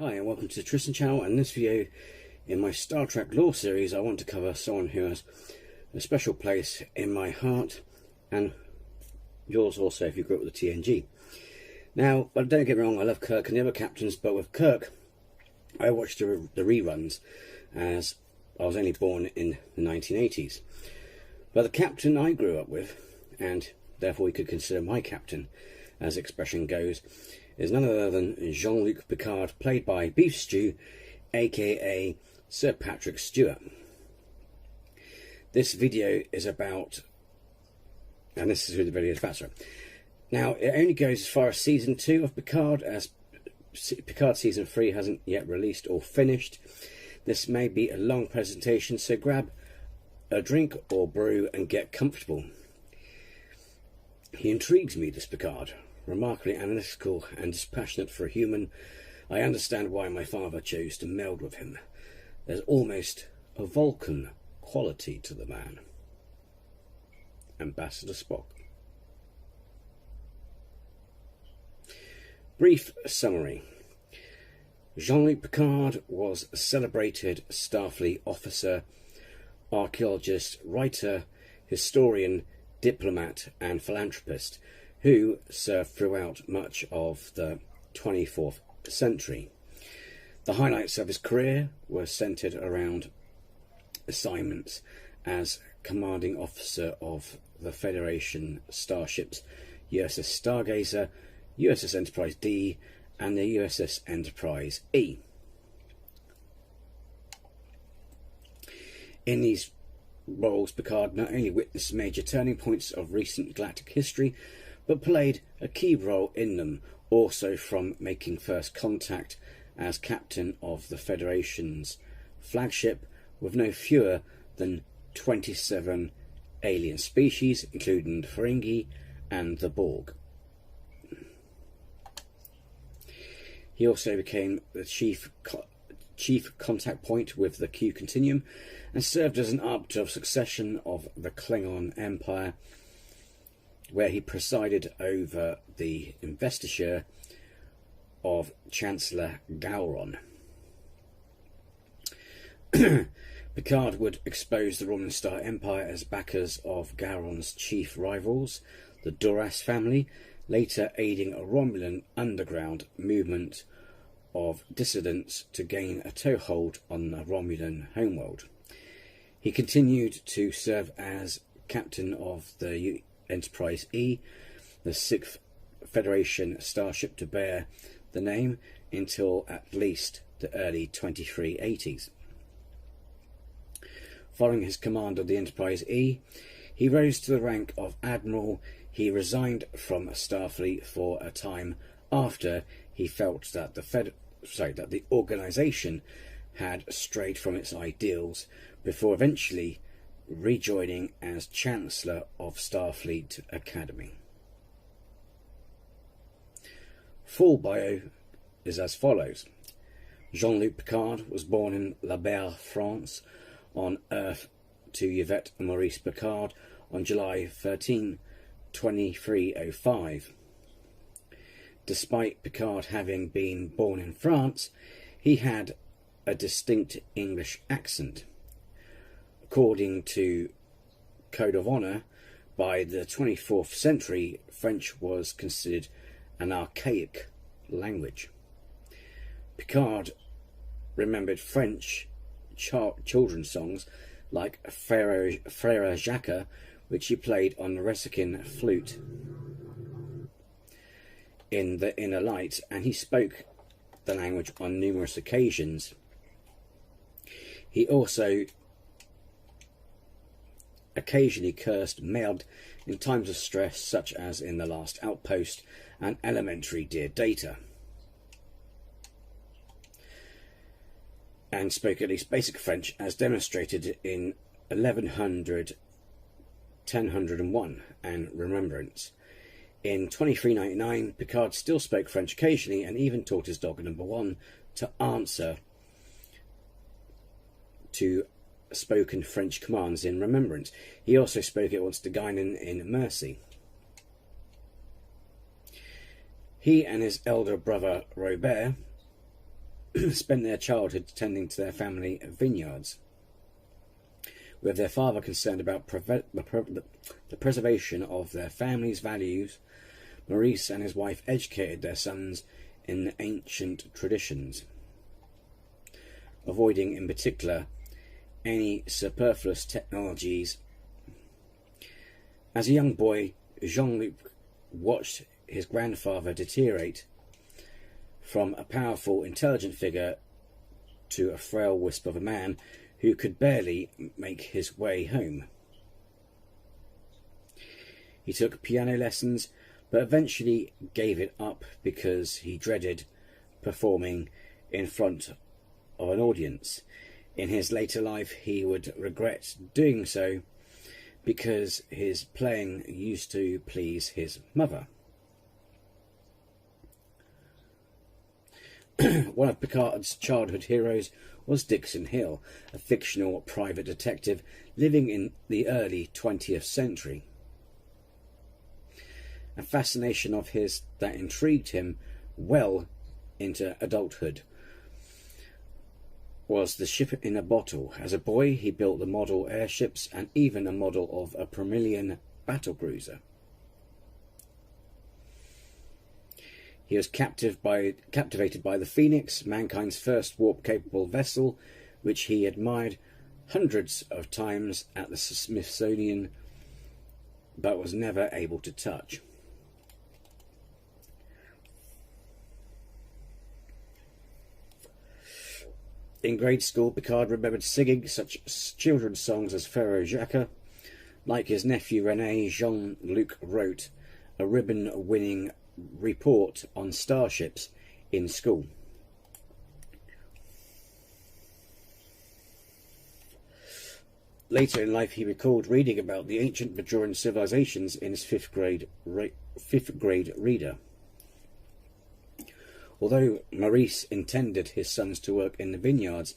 Hi and welcome to the Tristan channel, and in this video in my Star Trek lore series I want to cover someone who has a special place in my heart and yours also if you grew up with the TNG. Now, but don't get me wrong, I love Kirk and the other captains, but with Kirk I watched the reruns as I was only born in the 1980s. But the captain I grew up with, and therefore you could consider my captain as the expression goes, is none other than Jean-Luc-Picard, played by Beef Stew, aka Sir Patrick Stewart. This video is about, and this is who the video is about, sorry. Now, it only goes as far as Season 2 of Picard, as Picard Season 3 hasn't yet released or finished. This may be a long presentation, so grab a drink or brew and get comfortable. He intrigues me, this Picard. Remarkably analytical and dispassionate for a human, I understand why my father chose to meld with him. There's almost a Vulcan quality to the man. Ambassador Spock. Brief summary. Jean-Luc Picard was a celebrated Starfleet officer, archaeologist, writer, historian, diplomat and philanthropist who served throughout much of the 24th century. The highlights of his career were centred around assignments as commanding officer of the Federation starships USS Stargazer, USS Enterprise D and the USS Enterprise E. In these roles, Picard not only witnessed major turning points of recent galactic history, but played a key role in them, also from making first contact as captain of the Federation's flagship with no fewer than 27 alien species, including the Ferengi and the Borg. He also became the chief contact point with the Q Continuum and served as an arbiter of succession of the Klingon Empire, where he presided over the investiture of Chancellor Gowron. Picard would expose the Romulan Star Empire as backers of Gowron's chief rivals, the Duras family, later aiding a Romulan underground movement of dissidents to gain a toehold on the Romulan homeworld. He continued to serve as captain of the Enterprise E, the 6th Federation starship to bear the name, until at least the early 2380s. Following his command of the Enterprise E, he rose to the rank of Admiral. He resigned from Starfleet for a time after he felt that the organisation had strayed from its ideals, before eventually rejoining as Chancellor of Starfleet Academy. Full bio is as follows. Jean-Luc Picard was born in La Belle, France, on Earth to Yvette Maurice Picard on July 13, 2305. Despite Picard having been born in France, he had a distinct English accent. According to Code of Honour, by the 24th century, French was considered an archaic language. Picard remembered French children's songs like Frère Jacques, which he played on the Ressikin flute in the Inner Light, and he spoke the language on numerous occasions. He also occasionally cursed merde in times of stress, such as in The Last Outpost and Elementary Dear Data, and spoke at least basic French as demonstrated in 1100, 1001 and Remembrance. In 2399, Picard still spoke French occasionally and even taught his dog number one to answer to spoken French commands in Remembrance. He also spoke it once to Guinan in Mercy. He and his elder brother Robert spent their childhood tending to their family vineyards. With their father concerned about the preservation of their family's values, Maurice and his wife educated their sons in the ancient traditions, avoiding in particular any superfluous technologies. As a young boy, Jean-Luc watched his grandfather deteriorate from a powerful, intelligent figure to a frail wisp of a man who could barely make his way home. He took piano lessons, but eventually gave it up because he dreaded performing in front of an audience. In his later life, he would regret doing so because his playing used to please his mother. One of Picard's childhood heroes was Dixon Hill, a fictional private detective living in the early 20th century. A fascination of his that intrigued him well into adulthood was the ship in a bottle. As a boy, he built the model airships and even a model of a Promethean battlecruiser. He was captivated by the Phoenix, mankind's first warp-capable vessel, which he admired hundreds of times at the Smithsonian, but was never able to touch. In grade school, Picard remembered singing such children's songs as Pharaoh Jacques. Like his nephew René, Jean-Luc wrote a ribbon-winning report on starships in school. Later in life, he recalled reading about the ancient Bajoran civilizations in his fifth grade reader. Although Maurice intended his sons to work in the vineyards,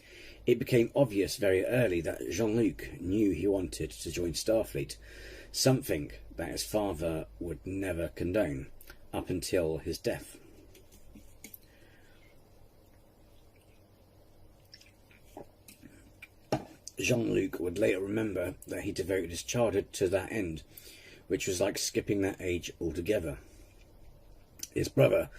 it became obvious very early that Jean-Luc knew he wanted to join Starfleet, something that his father would never condone up until his death. Jean-Luc would later remember that he devoted his childhood to that end, which was like skipping that age altogether. His brother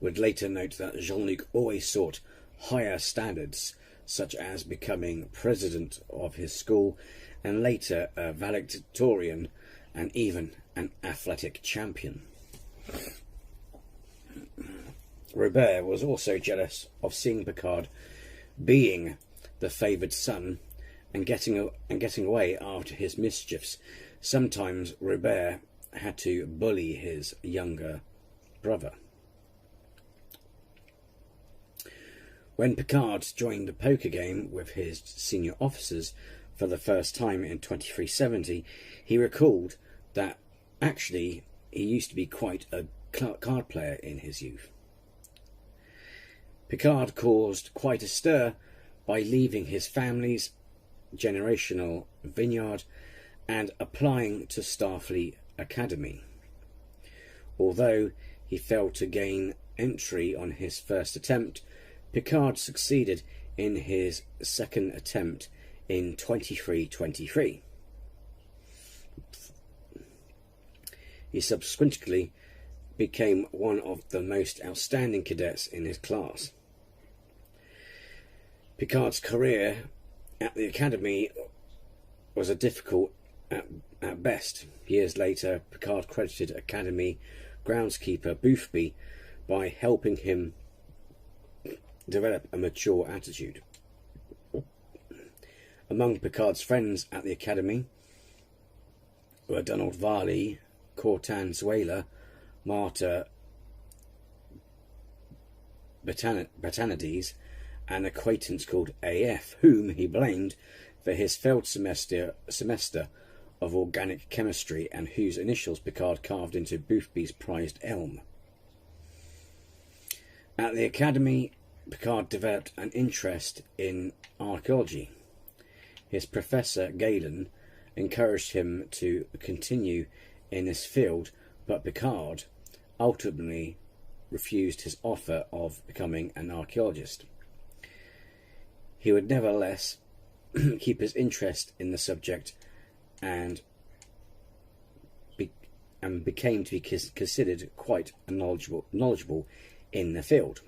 would later note that Jean-Luc always sought higher standards, such as becoming president of his school and later a valedictorian and even an athletic champion. Robert was also jealous of seeing Picard being the favoured son and getting away after his mischiefs. Sometimes Robert had to bully his younger brother. When Picard joined the poker game with his senior officers for the first time in 2370, he recalled that actually he used to be quite a card player in his youth. Picard caused quite a stir by leaving his family's generational vineyard and applying to Starfleet Academy. Although he failed to gain entry on his first attempt, Picard succeeded in his second attempt in 2323. He subsequently became one of the most outstanding cadets in his class. Picard's career at the Academy was difficult at best. Years later, Picard credited Academy groundskeeper Boothby by helping him develop a mature attitude. Among Picard's friends at the Academy were Donald Varley, Cortan Zuela, Marta Batanides, an acquaintance called AF, whom he blamed for his failed semester of organic chemistry and whose initials Picard carved into Boothby's prized elm. At the Academy, Picard developed an interest in archaeology. His professor, Galen, encouraged him to continue in this field, but Picard ultimately refused his offer of becoming an archaeologist. he would nevertheless keep his interest in the subject and became to be considered quite knowledgeable in the field.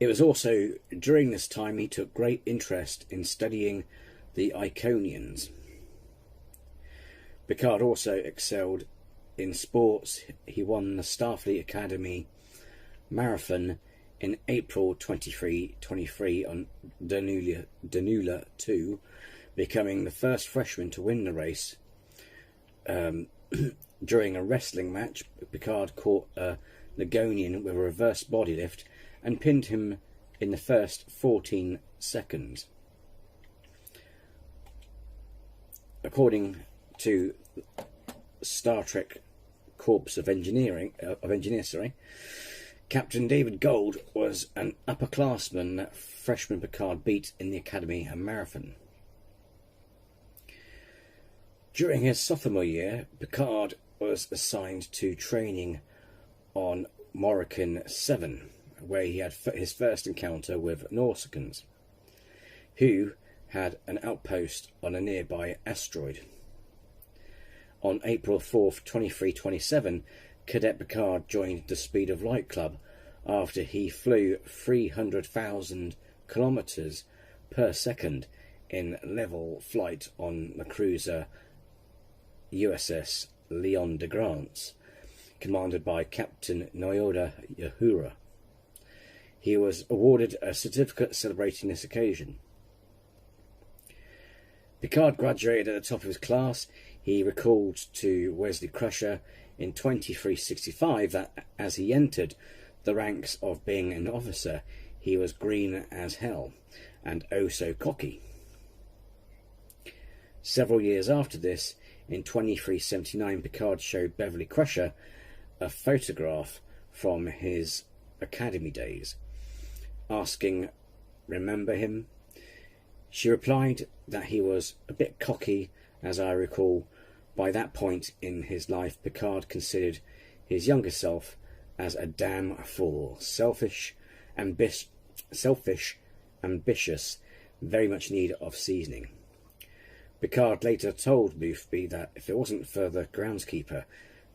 It was also during this time he took great interest in studying the Iconians. Picard also excelled in sports. He won the Starfleet Academy Marathon in April 23 on Danula 2, becoming the first freshman to win the race. During a wrestling match, Picard caught a Ligonian with a reverse body lift and pinned him in the first 14 seconds. According to Star Trek Corps of Engineers, Captain David Gold was an upperclassman that freshman Picard beat in the Academy Marathon. During his sophomore year, Picard was assigned to training on Morrican 7, where he had his first encounter with Nausicaans, who had an outpost on a nearby asteroid. On April 4th, 2327, Cadet Picard joined the Speed of Light Club after he flew 300,000 kilometers per second in level flight on the cruiser USS Leon de Grance, commanded by Captain Noyoda Yahura. He was awarded a certificate celebrating this occasion. Picard graduated at the top of his class. He recalled to Wesley Crusher in 2365 that as he entered the ranks of being an officer, he was green as hell and oh so cocky. Several years after this, in 2379, Picard showed Beverly Crusher a photograph from his academy days, asking, "Remember him?" She replied that he was a bit cocky. As I recall, by that point in his life, Picard considered his younger self as a damn fool, selfish, ambitious, very much in need of seasoning. Picard later told Boothby that if it wasn't for the groundskeeper,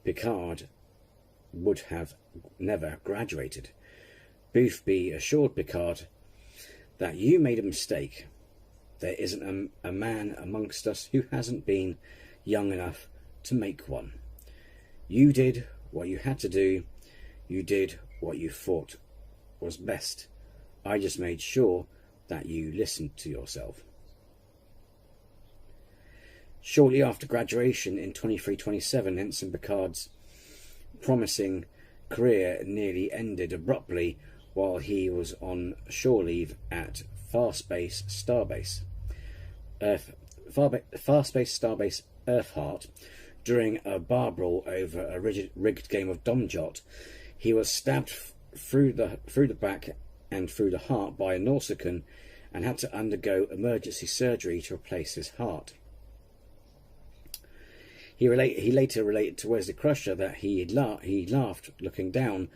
Picard would have never graduated. Boothby assured Picard that you made a mistake. There isn't a man amongst us who hasn't been young enough to make one. You did what you had to do. You did what you thought was best. I just made sure that you listened to yourself. Shortly after graduation in 2327, Ensign Picard's promising career nearly ended abruptly while he was on shore leave at Farspace Starbase Earthheart. During a bar brawl over a rigged game of Domjot, he was stabbed through the back and through the heart by a Nausicaan and had to undergo emergency surgery to replace his heart. He later related to Wesley Crusher that he laughed looking down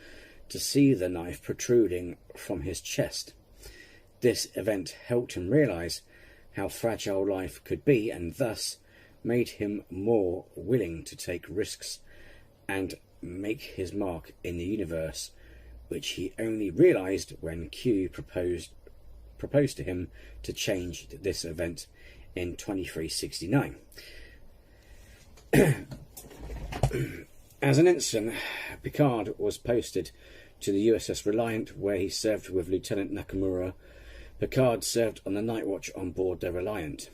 to see the knife protruding from his chest. This event helped him realise how fragile life could be, and thus made him more willing to take risks and make his mark in the universe, which he only realised when Q proposed to him to change this event in 2369. As an ensign, Picard was posted to the USS Reliant, where he served with Lieutenant Nakamura. Picard served on the night watch on board the Reliant.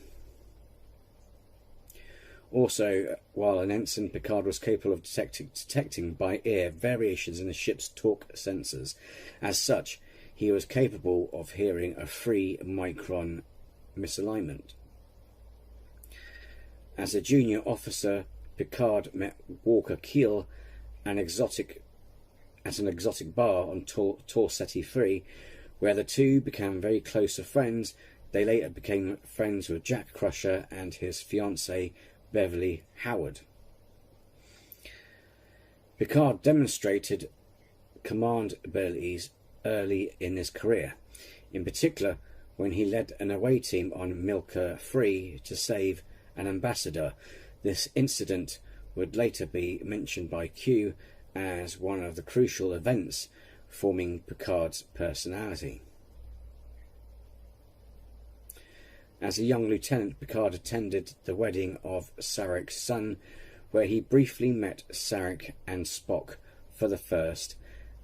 Also, while an ensign, Picard was capable of detecting by ear variations in the ship's torque sensors. As such, he was capable of hearing a 3-micron misalignment. As a junior officer, Picard met Walker Keel at an exotic bar on Tor Ceti 3, where the two became very close of friends. They later became friends with Jack Crusher and his fiancée Beverly Howard. Picard demonstrated command abilities early in his career, in particular when he led an away team on Milka 3 to save an ambassador. This incident would later be mentioned by Q as one of the crucial events forming Picard's personality. As a young lieutenant, Picard attended the wedding of Sarek's son, where he briefly met Sarek and Spock for the first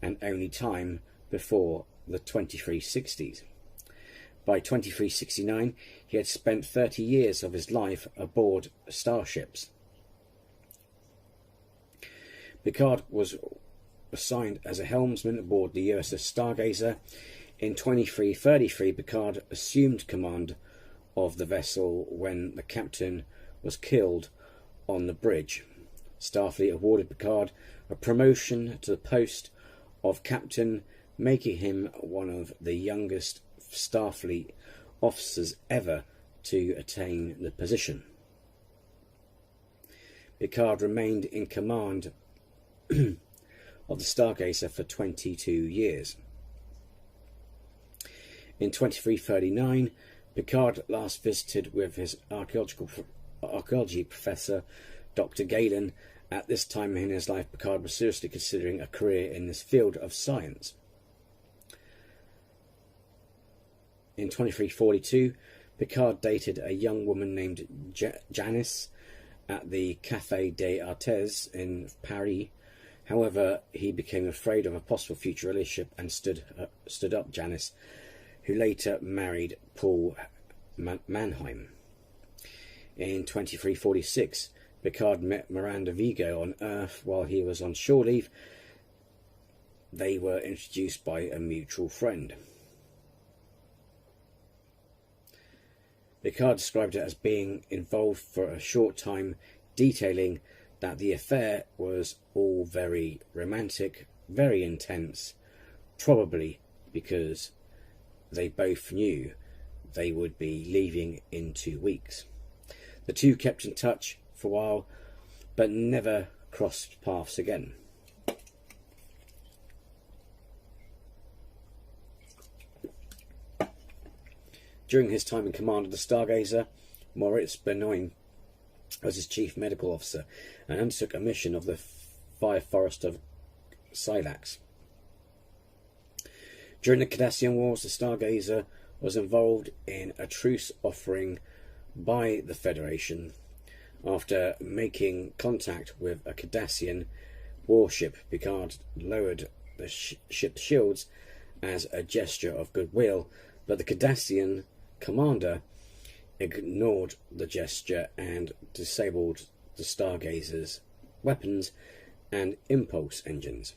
and only time before the 2360s. By 2369, he had spent 30 years of his life aboard starships. Picard was assigned as a helmsman aboard the USS Stargazer. In 2333, Picard assumed command of the vessel when the captain was killed on the bridge. Starfleet awarded Picard a promotion to the post of captain, making him one of the youngest Starfleet officers ever to attain the position. Picard remained in command of the Stargazer for 22 years. In 2339, Picard last visited with his archaeology professor, Dr. Galen. At this time in his life, Picard was seriously considering a career in this field of science. In 2342, Picard dated a young woman named Janice at the Café des Artes in Paris. However, he became afraid of a possible future relationship and stood up Janice, who later married Paul Mannheim. In 2346, Picard met Miranda Vigo on Earth while he was on shore leave. They were introduced by a mutual friend. Picard described it as being involved for a short time, detailing that the affair was all very romantic, very intense, probably because they both knew they would be leaving in 2 weeks. The two kept in touch for a while, but never crossed paths again. During his time in command of the Stargazer, Moritz Benoit was his chief medical officer and undertook a mission of the fire forest of Silax. During the Cardassian Wars, the Stargazer was involved in a truce offering by the Federation. After making contact with a Cardassian warship, Picard lowered the ship's shields as a gesture of goodwill, but the Cardassian commander ignored the gesture and disabled the Stargazer's weapons and impulse engines.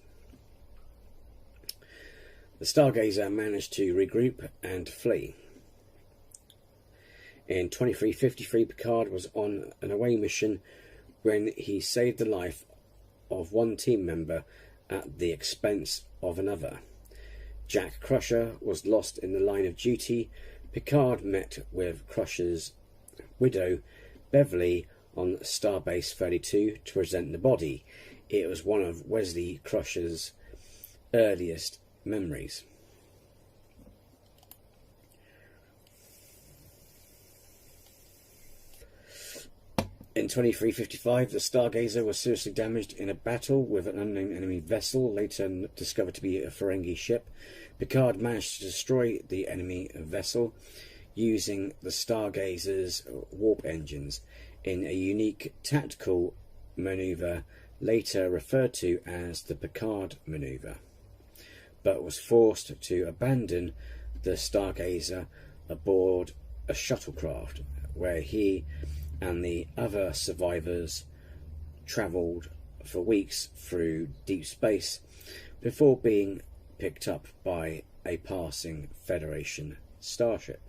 The Stargazer managed to regroup and flee. In 2353, Picard was on an away mission when he saved the life of one team member at the expense of another. Jack Crusher was lost in the line of duty. Picard met with Crusher's widow, Beverly, on Starbase 32 to present the body. It was one of Wesley Crusher's earliest memories. In 2355, the Stargazer was seriously damaged in a battle with an unknown enemy vessel, later discovered to be a Ferengi ship. Picard managed to destroy the enemy vessel using the Stargazer's warp engines in a unique tactical maneuver later referred to as the Picard maneuver, but was forced to abandon the Stargazer aboard a shuttlecraft, where he and the other survivors travelled for weeks through deep space before being picked up by a passing Federation starship.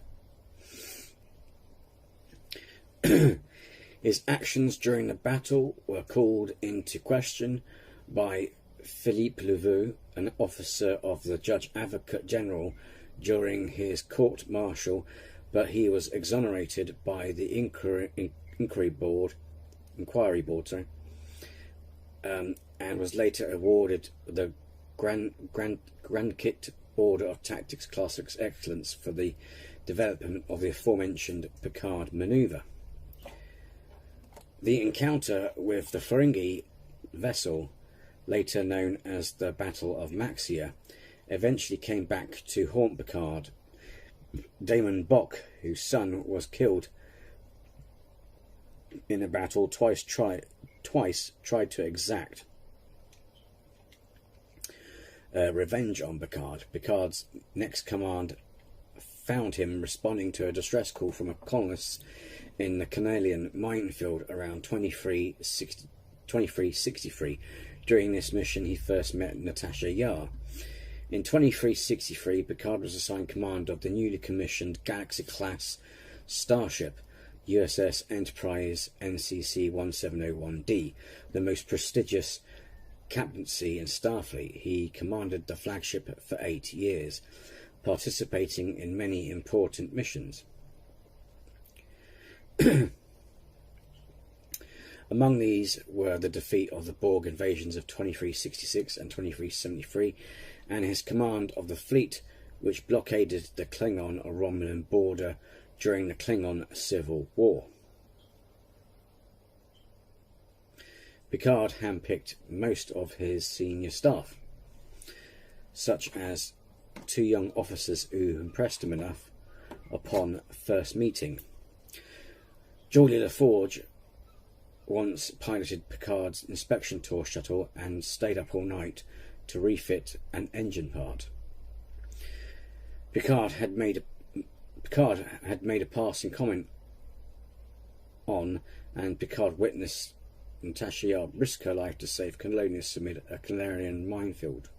His actions during the battle were called into question by Philippe Leveux, an officer of the Judge Advocate General, during his court-martial, but he was exonerated by the inquiry board, and was later awarded the Grand Kit Order of Tactics Class Excellence for the development of the aforementioned Picard manoeuvre. The encounter with the Ferengi vessel, later known as the Battle of Maxia, eventually came back to haunt Picard. Damon Bock, whose son was killed in a battle, twice tried to exact revenge on Picard. Picard's next command found him responding to a distress call from a colonist in the Canalian minefield around 2363. During this mission, he first met Natasha Yar. In 2363, Picard was assigned command of the newly commissioned Galaxy-class starship USS Enterprise NCC 1701D, the most prestigious captaincy in Starfleet. He commanded the flagship for 8 years, participating in many important missions. Among these were the defeat of the Borg invasions of 2366 and 2373, and his command of the fleet which blockaded the Klingon-Romulan border during the Klingon Civil War. Picard handpicked most of his senior staff, such as 2 young officers who impressed him enough upon first meeting. Geordi LaForge once piloted Picard's inspection tour shuttle and stayed up all night to refit an engine part. Picard had made a passing comment on, and Picard witnessed Natasha Yar risk her life to save colonists amid a Canarian minefield.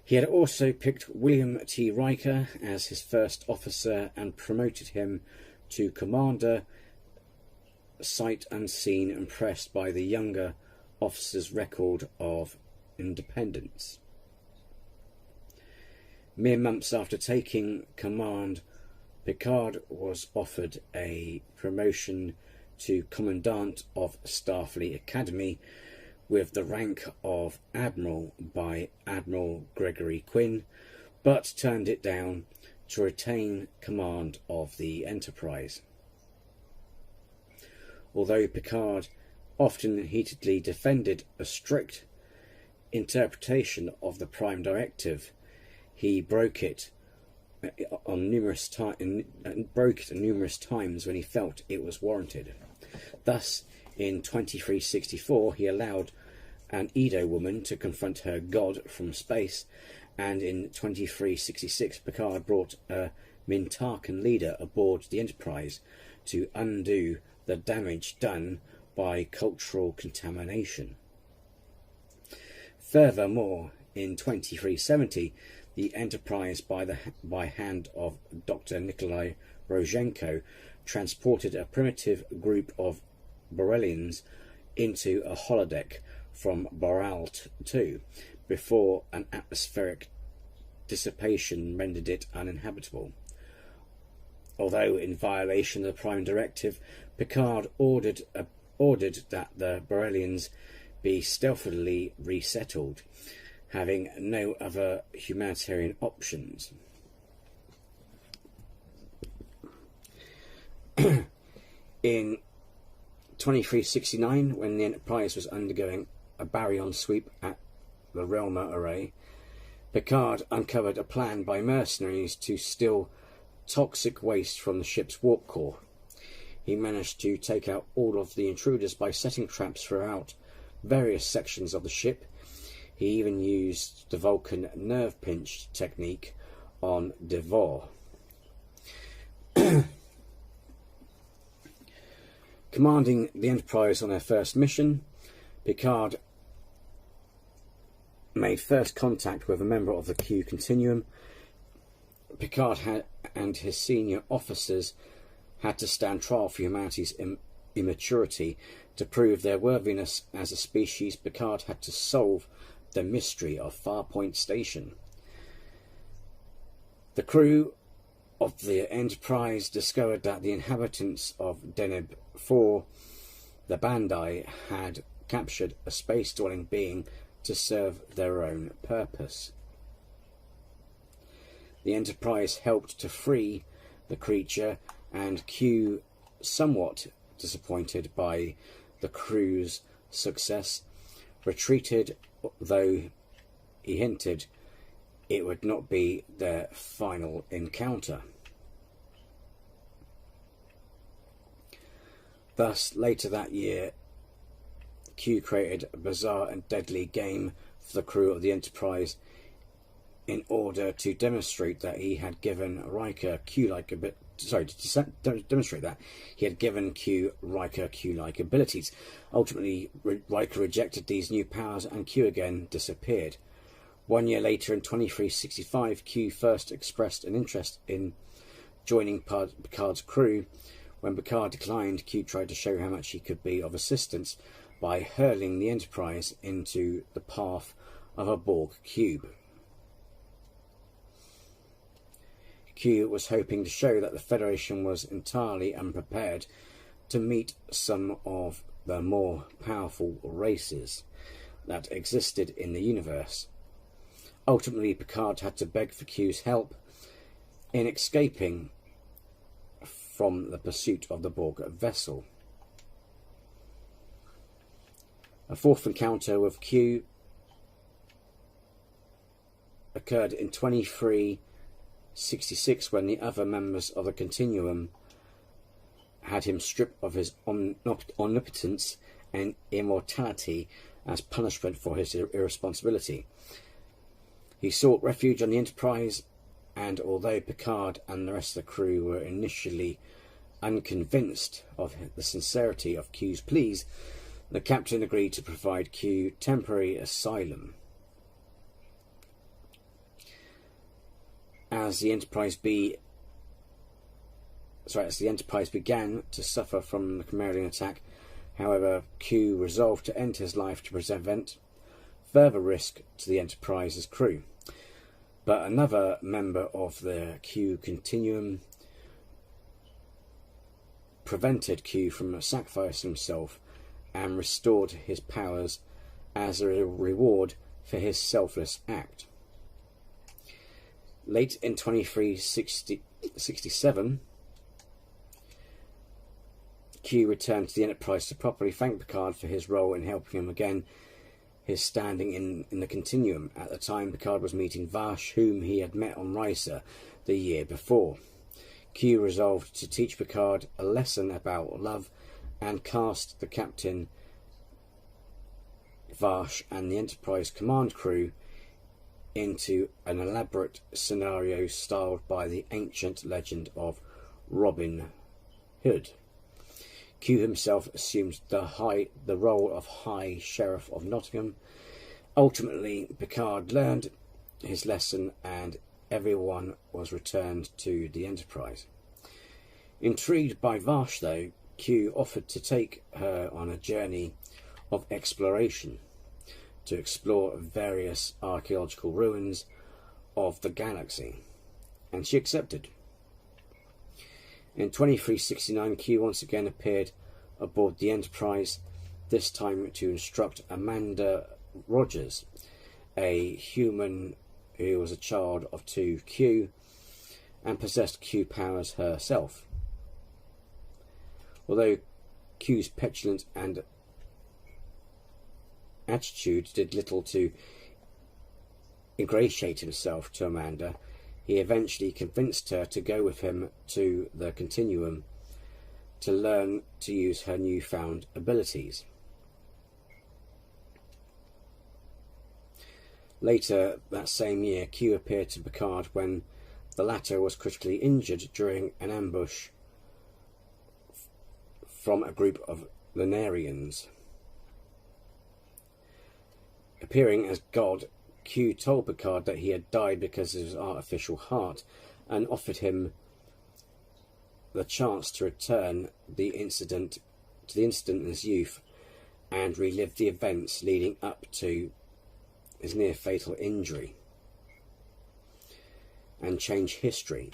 He had also picked William T. Riker as his first officer and promoted him to commander, sight unseen, impressed by the younger officer's record of independence. Mere months after taking command, Picard was offered a promotion to Commandant of Starfleet Academy with the rank of Admiral by Admiral Gregory Quinn, but turned it down to retain command of the Enterprise. Although Picard often heatedly defended a strict interpretation of the Prime Directive, he broke it numerous times when he felt it was warranted. Thus, in 2364, he allowed an Edo woman to confront her god from space, and in 2366, Picard brought a Mintarkan leader aboard the Enterprise to undo the damage done by cultural contamination. Furthermore, in 2370, the Enterprise, by hand of Dr. Nikolai Rozhenko, transported a primitive group of Borelians into a holodeck from Boral 2 before an atmospheric dissipation rendered it uninhabitable. Although in violation of the Prime Directive, Picard ordered that the Borelians be stealthily resettled, having no other humanitarian options. In 2369, when the Enterprise was undergoing a baryon sweep at the Relma array, Picard uncovered a plan by mercenaries to steal toxic waste from the ship's warp core. He managed to take out all of the intruders by setting traps throughout various sections of the ship. He even used the Vulcan nerve pinch technique on Devore. Commanding the Enterprise on their first mission, Picard made first contact with a member of the Q Continuum. Picard and his senior officers had to stand trial for humanity's immaturity. To prove their worthiness as a species, Picard had to solve the mystery of Farpoint Station. The crew of the Enterprise discovered that the inhabitants of Deneb 4, the Bandai, had captured a space-dwelling being to serve their own purpose. The Enterprise helped to free the creature, and Q, somewhat disappointed by the crew's success, retreated, though he hinted it would not be their final encounter. Thus, later that year, Q created a bizarre and deadly game for the crew of the Enterprise in order to demonstrate that he had given Riker Q-like demonstrate that he had given Q Riker Q-like abilities. Ultimately, Riker rejected these new powers, and Q again disappeared. 1 year later, in 2365, Q first expressed an interest in joining Picard's crew. When Picard declined, Q tried to show how much he could be of assistance by hurling the Enterprise into the path of a Borg cube. Q was hoping to show that the Federation was entirely unprepared to meet some of the more powerful races that existed in the universe. Ultimately, Picard had to beg for Q's help in escaping from the pursuit of the Borg vessel. A fourth encounter with Q occurred in 2366, when the other members of the Continuum had him stripped of his omnipotence and immortality as punishment for his irresponsibility. He sought refuge on the Enterprise, and although Picard and the rest of the crew were initially unconvinced of the sincerity of Q's pleas, the captain agreed to provide Q temporary asylum. As the Enterprise began to suffer from the Camarilla attack, however, Q resolved to end his life to prevent further risk to the Enterprise's crew. But another member of the Q Continuum prevented Q from sacrificing himself and restored his powers as a reward for his selfless act. Late in 2367, Q returned to the Enterprise to properly thank Picard for his role in helping him again his standing in the Continuum. At the time, Picard was meeting Vash, whom he had met on Risa the year before. Q resolved to teach Picard a lesson about love and cast the captain, Vash, and the Enterprise command crew into an elaborate scenario styled by the ancient legend of Robin Hood. Q himself assumed the role of High Sheriff of Nottingham. Ultimately, Picard learned his lesson and everyone was returned to the Enterprise. Intrigued by Vash, though, Q offered to take her on a journey of exploration to explore various archaeological ruins of the galaxy, and she accepted. In 2369, Q once again appeared aboard the Enterprise, this time to instruct Amanda Rogers, a human who was a child of 2Q and possessed Q powers herself. Although Q's petulance and attitude did little to ingratiate himself to Amanda, he eventually convinced her to go with him to the Continuum to learn to use her newfound abilities. Later that same year, Q appeared to Picard when the latter was critically injured during an ambush from a group of Lunarians. Appearing as God, Q told Picard that he had died because of his artificial heart and offered him the chance to return to the incident in his youth and relive the events leading up to his near fatal injury and change history.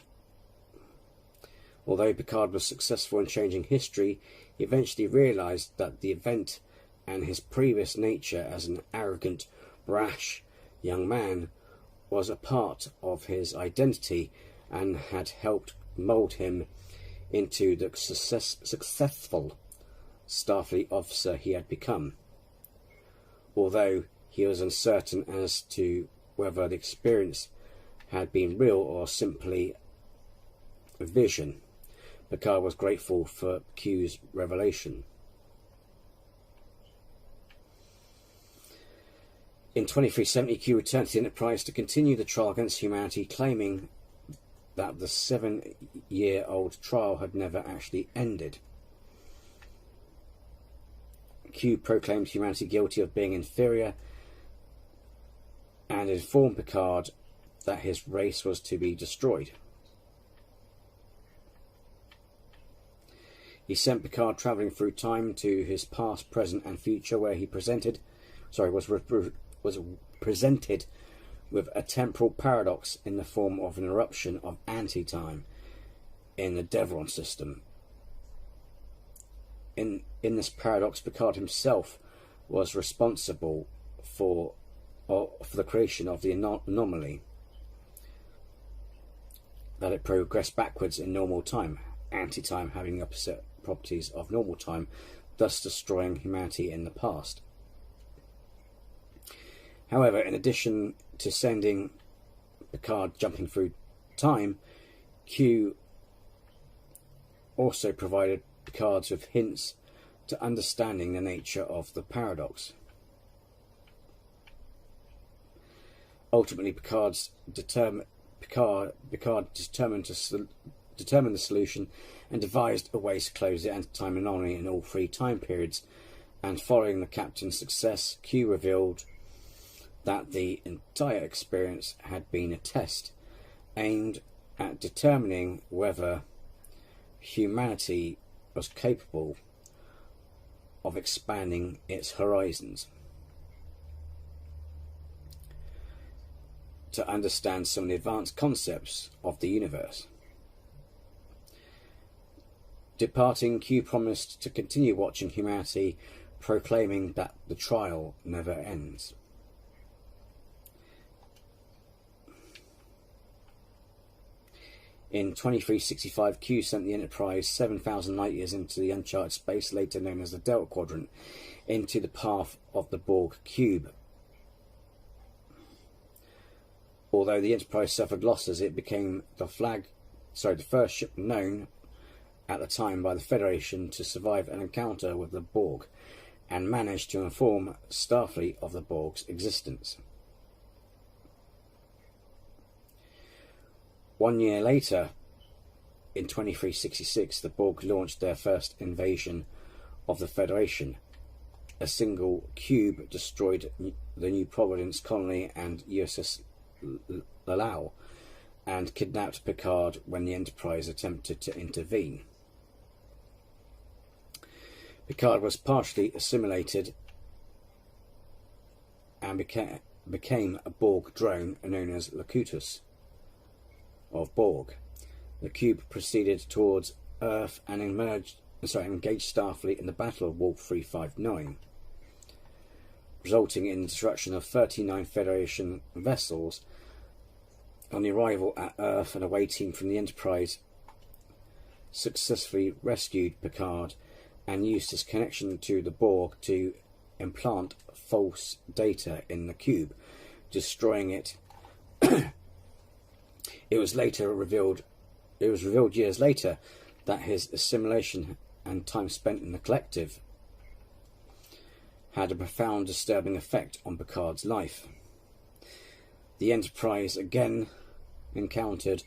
Although Picard was successful in changing history, he eventually realized that the event and his previous nature as an arrogant, brash young man was a part of his identity and had helped mould him into the successful Starfleet officer he had become, although he was uncertain as to whether the experience had been real or simply a vision. Picard was grateful for Q's revelation. In 2370, Q returned to the Enterprise to continue the trial against humanity, claiming that the 7-year-old trial had never actually ended. Q proclaimed humanity guilty of being inferior and informed Picard that his race was to be destroyed. He sent Picard travelling through time to his past, present and future, where he was presented with a temporal paradox in the form of an eruption of anti-time in the Devron system. In this paradox, Picard himself was responsible for the creation of the anomaly, that it progressed backwards in normal time, anti-time having the opposite properties of normal time, thus destroying humanity in the past. However, in addition to sending Picard jumping through time, Q also provided Picard with hints to understanding the nature of the paradox. Ultimately, Picard determined the solution and devised a way to close the anti-time anomaly in all 3 time periods, and following the captain's success, Q revealed that the entire experience had been a test aimed at determining whether humanity was capable of expanding its horizons to understand some of the advanced concepts of the universe. Departing, Q promised to continue watching humanity, proclaiming that the trial never ends. In 2365, Q sent the Enterprise 7,000 light-years into the uncharted space, later known as the Delta Quadrant, into the path of the Borg cube. Although the Enterprise suffered losses, it became the first ship known at the time by the Federation to survive an encounter with the Borg, and managed to inform Starfleet of the Borg's existence. 1 year later, in 2366, the Borg launched their first invasion of the Federation. A single cube destroyed the New Providence colony and USS Lalau, and kidnapped Picard when the Enterprise attempted to intervene. Picard was partially assimilated and became a Borg drone known as Locutus of Borg. The cube proceeded towards Earth and engaged Starfleet in the Battle of Wolf 359, resulting in the destruction of 39 Federation vessels. On the arrival at Earth, an away team from the Enterprise successfully rescued Picard and used his connection to the Borg to implant false data in the cube, destroying it. It was revealed years later that his assimilation and time spent in the collective had a profound disturbing effect on Picard's life. The Enterprise again encountered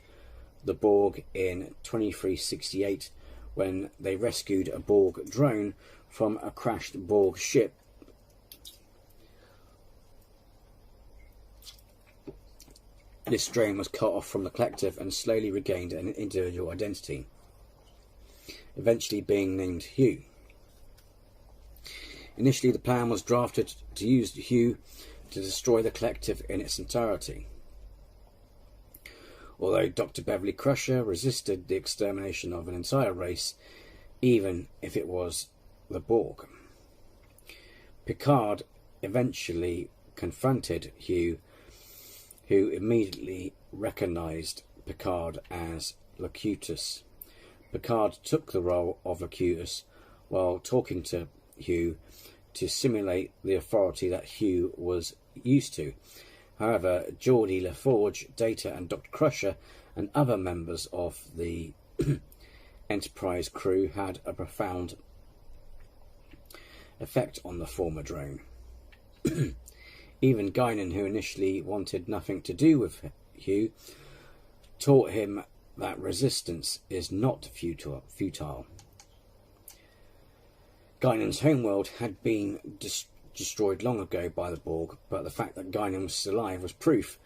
the Borg in 2368 when they rescued a Borg drone from a crashed Borg ship. This drone was cut off from the collective and slowly regained an individual identity, eventually being named Hugh. Initially, the plan was drafted to use Hugh to destroy the collective in its entirety, although Dr. Beverly Crusher resisted the extermination of an entire race, even if it was the Borg. Picard eventually confronted Hugh, who immediately recognised Picard as Locutus. Picard took the role of Locutus while talking to Hugh to simulate the authority that Hugh was used to. However, Geordi LaForge, Data and Dr. Crusher and other members of the Enterprise crew had a profound effect on the former drone. Even Guinan, who initially wanted nothing to do with Hugh, taught him that resistance is not futile. Guinan's homeworld had been destroyed long ago by the Borg, but the fact that Guinan was still alive was proof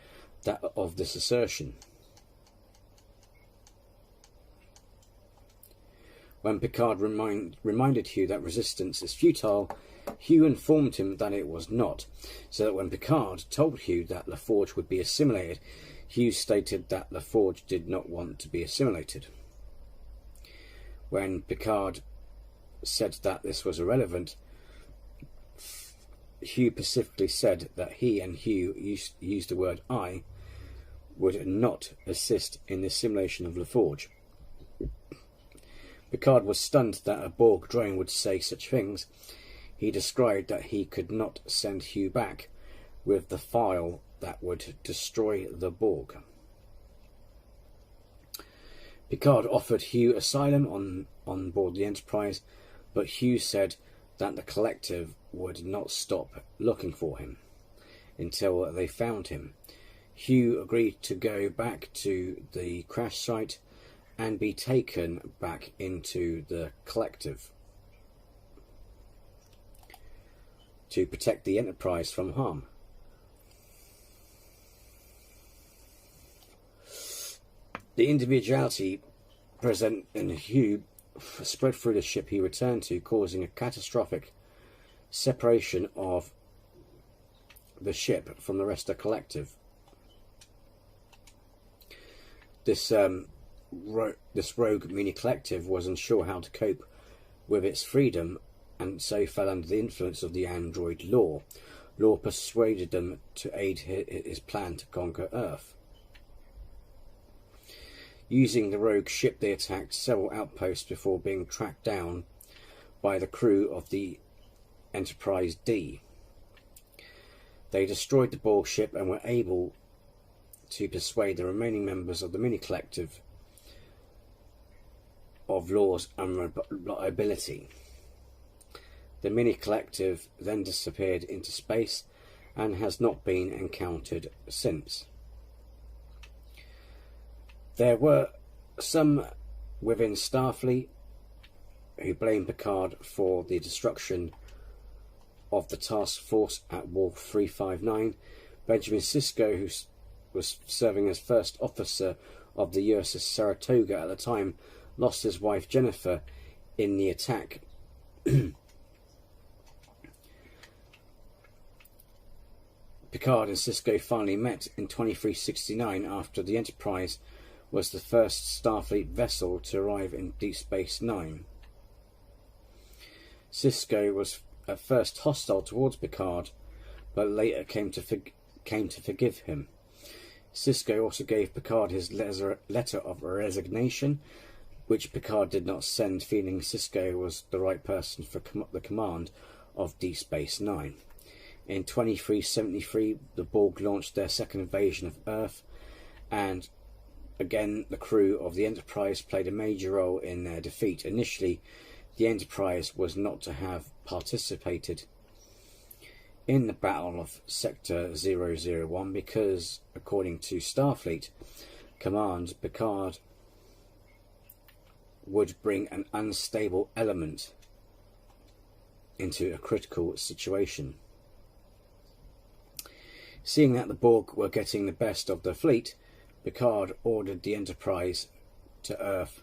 of this assertion. When Picard reminded Hugh that resistance is futile, Hugh informed him that it was not, so that when Picard told Hugh that LaForge would be assimilated, Hugh stated that LaForge did not want to be assimilated. When Picard said that this was irrelevant, Hugh specifically said that he and Hugh used the word "I" would not assist in the assimilation of LaForge. Picard was stunned that a Borg drone would say such things. He described that he could not send Hugh back with the file that would destroy the Borg. Picard offered Hugh asylum on board the Enterprise, but Hugh said that the collective would not stop looking for him until they found him. Hugh agreed to go back to the crash site and be taken back into the collective to protect the Enterprise from harm. The individuality present in Hugh spread through the ship he returned to, causing a catastrophic separation of the ship from the rest of the collective. This rogue mini-collective was unsure how to cope with its freedom, and so fell under the influence of the android Law. Law persuaded them to aid his plan to conquer Earth. Using the rogue ship, they attacked several outposts before being tracked down by the crew of the Enterprise D. They destroyed the Borg ship and were able to persuade the remaining members of the mini-collective of Law's unreliability. The mini-collective then disappeared into space and has not been encountered since. There were some within Starfleet who blamed Picard for the destruction of the task force at Wolf 359. Benjamin Sisko, who was serving as first officer of the USS Saratoga at the time, lost his wife Jennifer in the attack. Picard and Sisko finally met in 2369 after the Enterprise was the first Starfleet vessel to arrive in Deep Space Nine. Sisko was at first hostile towards Picard, but later came to forgive him. Sisko also gave Picard his letter of resignation, which Picard did not send, feeling Sisko was the right person for the command of Deep Space Nine. In 2373, the Borg launched their second invasion of Earth, and again the crew of the Enterprise played a major role in their defeat. Initially, the Enterprise was not to have participated in the Battle of Sector 001 because, according to Starfleet Command, Picard would bring an unstable element into a critical situation. Seeing that the Borg were getting the best of the fleet, Picard ordered the Enterprise to Earth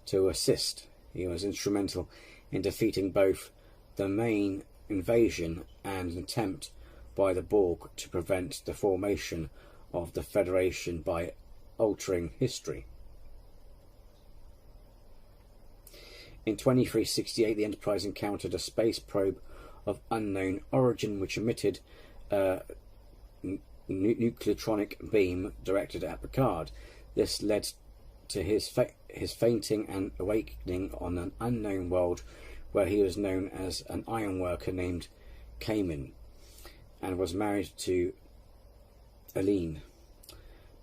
to assist. He was instrumental in defeating both the main invasion and an attempt by the Borg to prevent the formation of the Federation by altering history. In 2368, the Enterprise encountered a space probe of unknown origin which emitted nucleotronic beam directed at Picard. This led to his fainting and awakening on an unknown world where he was known as an ironworker named Kamen and was married to Aline.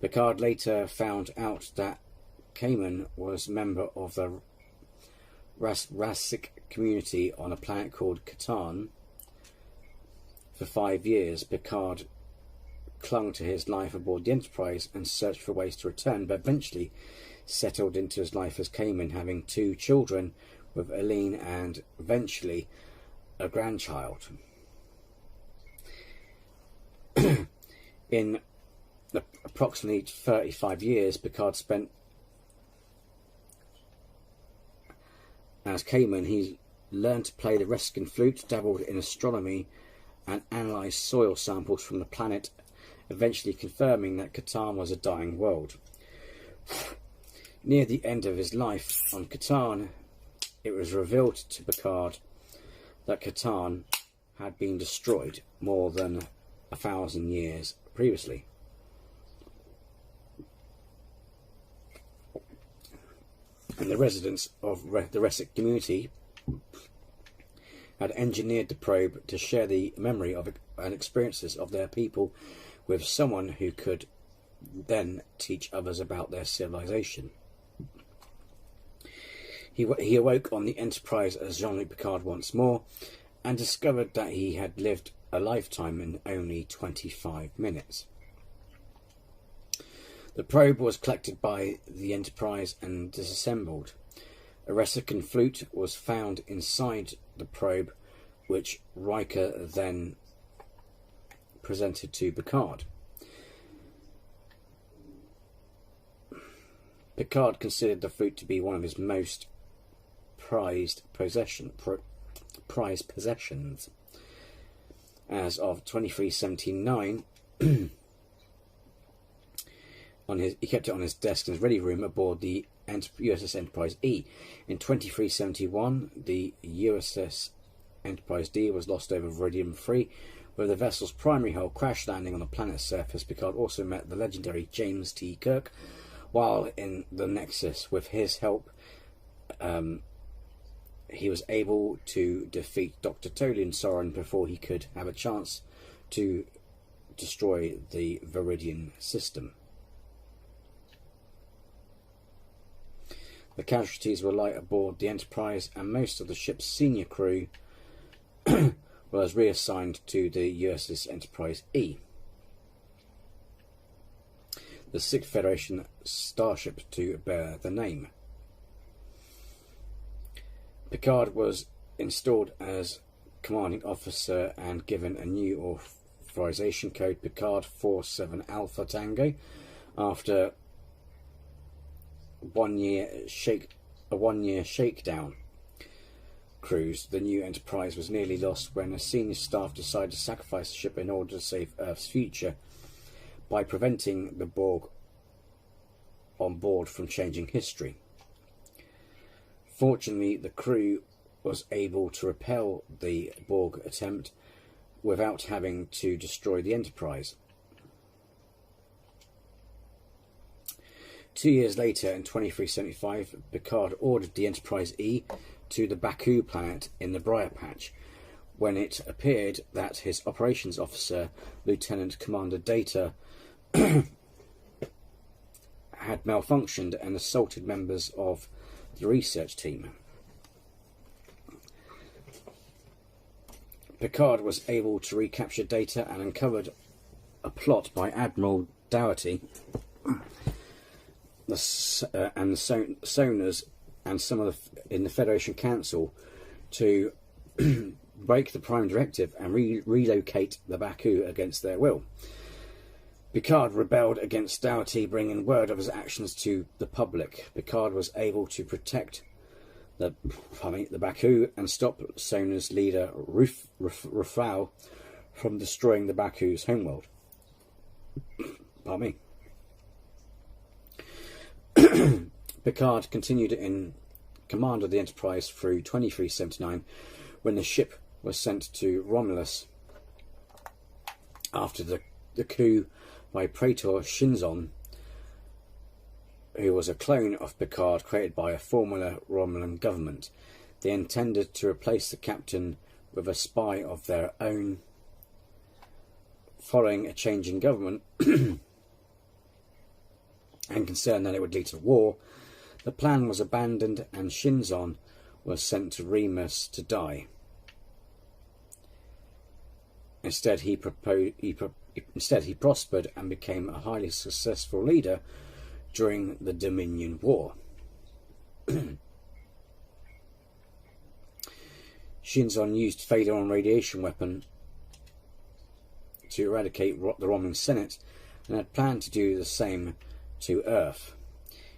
Picard later found out that Kamen was a member of the Rasic community on a planet called Catan. For 5 years, Picard clung to his life aboard the Enterprise and searched for ways to return, but eventually settled into his life as Kamen, having 2 children with Aline and eventually a grandchild. In approximately 35 years, Picard spent as Kamen. He learned to play the Reskin flute, dabbled in astronomy, and analysed soil samples from the planet, eventually confirming that Catan was a dying world. Near the end of his life on Catan, it was revealed to Picard that Catan had been destroyed more than 1,000 years previously. And the residents of the Resic community had engineered the probe to share the memory of and experiences of their people with someone who could then teach others about their civilization. He awoke on the Enterprise as Jean-Luc Picard once more and discovered that he had lived a lifetime in only 25 minutes. The probe was collected by the Enterprise and disassembled. A Resican flute was found inside the probe, which Riker then presented to Picard. Picard considered the flute to be one of his most prized possessions. As of 2379, he kept it on his desk in his ready room aboard the USS Enterprise E. In 2371, the USS Enterprise D was lost over Viridian 3, where the vessel's primary hull crash landing on the planet's surface. Picard also met the legendary James T. Kirk while in the Nexus. With his help, he was able to defeat Dr. Tolian Soren before he could have a chance to destroy the Viridian system. The casualties were light aboard the Enterprise, and most of the ship's senior crew was reassigned to the USS Enterprise E, the 6th Federation starship to bear the name. Picard was installed as commanding officer and given a new authorization code, Picard 47 Alpha Tango, after a 1 year shakedown cruise. The new Enterprise was nearly lost when a senior staff decided to sacrifice the ship in order to save Earth's future by preventing the Borg on board from changing history. Fortunately, the crew was able to repel the Borg attempt without having to destroy the Enterprise. 2 years later, in 2375, Picard ordered the Enterprise E to the Baku planet in the Briar Patch, when it appeared that his operations officer, Lieutenant Commander Data, had malfunctioned and assaulted members of the research team. Picard was able to recapture Data and uncovered a plot by Admiral Dougherty and the Sonars and some of in the Federation Council to break the Prime Directive and relocate the Baku against their will. Picard rebelled against Dougherty, bringing word of his actions to the public. Picard was able to protect the Baku and stop Sonar's leader Rufal from destroying the Baku's homeworld. Pardon me. Picard continued in command of the Enterprise through 2379, when the ship was sent to Romulus after the coup by Praetor Shinzon, who was a clone of Picard created by a former Romulan government. They intended to replace the captain with a spy of their own. Following a change in government and concerned that it would lead to war, the plan was abandoned and Shinzon was sent to Remus to die. Instead, he prospered and became a highly successful leader during the Dominion War. Shinzon used Phaedron radiation weapon to eradicate the Romulan Senate and had planned to do the same to Earth.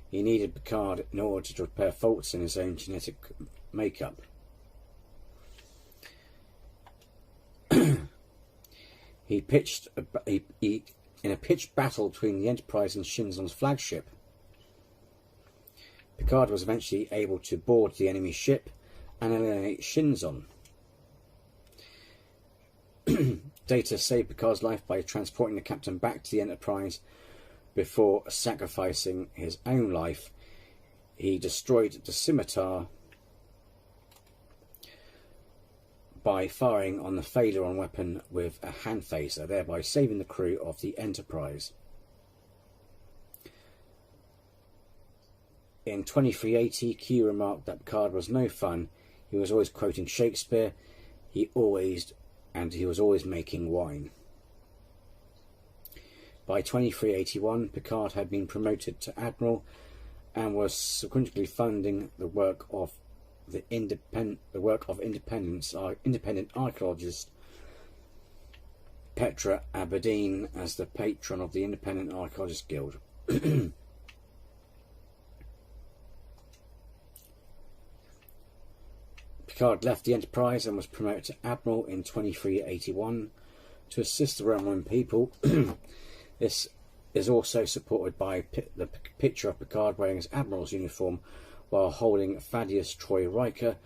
He needed Picard in order to repair faults in his own genetic makeup. In a pitched battle between the Enterprise and Shinzon's flagship, Picard was eventually able to board the enemy ship and eliminate Shinzon. Data saved Picard's life by transporting the captain back to the Enterprise. Before sacrificing his own life, he destroyed the scimitar by firing on the Phaedron weapon with a hand phaser, thereby saving the crew of the Enterprise. In 2380, Q remarked that Picard was no fun. He was always quoting Shakespeare. He was always making wine. By 2381, Picard had been promoted to Admiral and was subsequently funding the work of independent archaeologist Petra Aberdeen as the patron of the Independent Archaeologists Guild. Picard left the Enterprise and was promoted to Admiral in 2381 to assist the Romulan people. This is also supported by the picture of Picard wearing his Admiral's uniform while holding Thaddeus Troy Riker,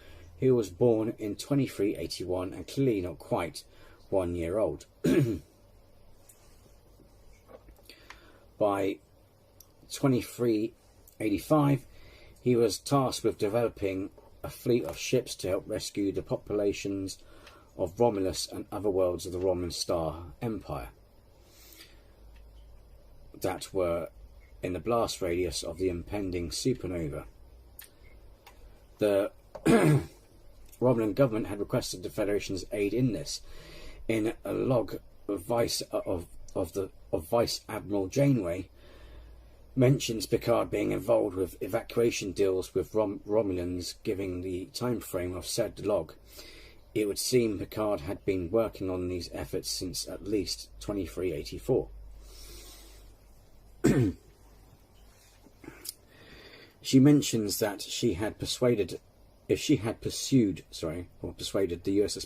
who was born in 2381 and clearly not quite 1 year old. By 2385, he was tasked with developing a fleet of ships to help rescue the populations of Romulus and other worlds of the Roman Star Empire that were in the blast radius of the impending supernova. The Romulan government had requested the Federation's aid in this. In a log of Vice Admiral Janeway mentions Picard being involved with evacuation deals with Romulans, giving the time frame of said log. It would seem Picard had been working on these efforts since at least 2384. She mentions that if she had persuaded the USS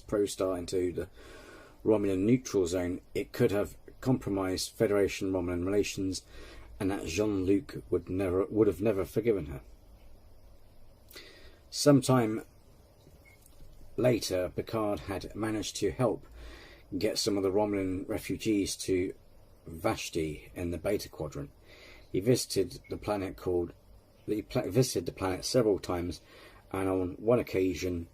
Prostar into the Romulan neutral zone, it could have compromised Federation-Romulan relations, and that Jean-Luc would have never forgiven her. Sometime later, Picard had managed to help get some of the Romulan refugees to Vashti in the Beta Quadrant. He visited the planet several times, and on one occasion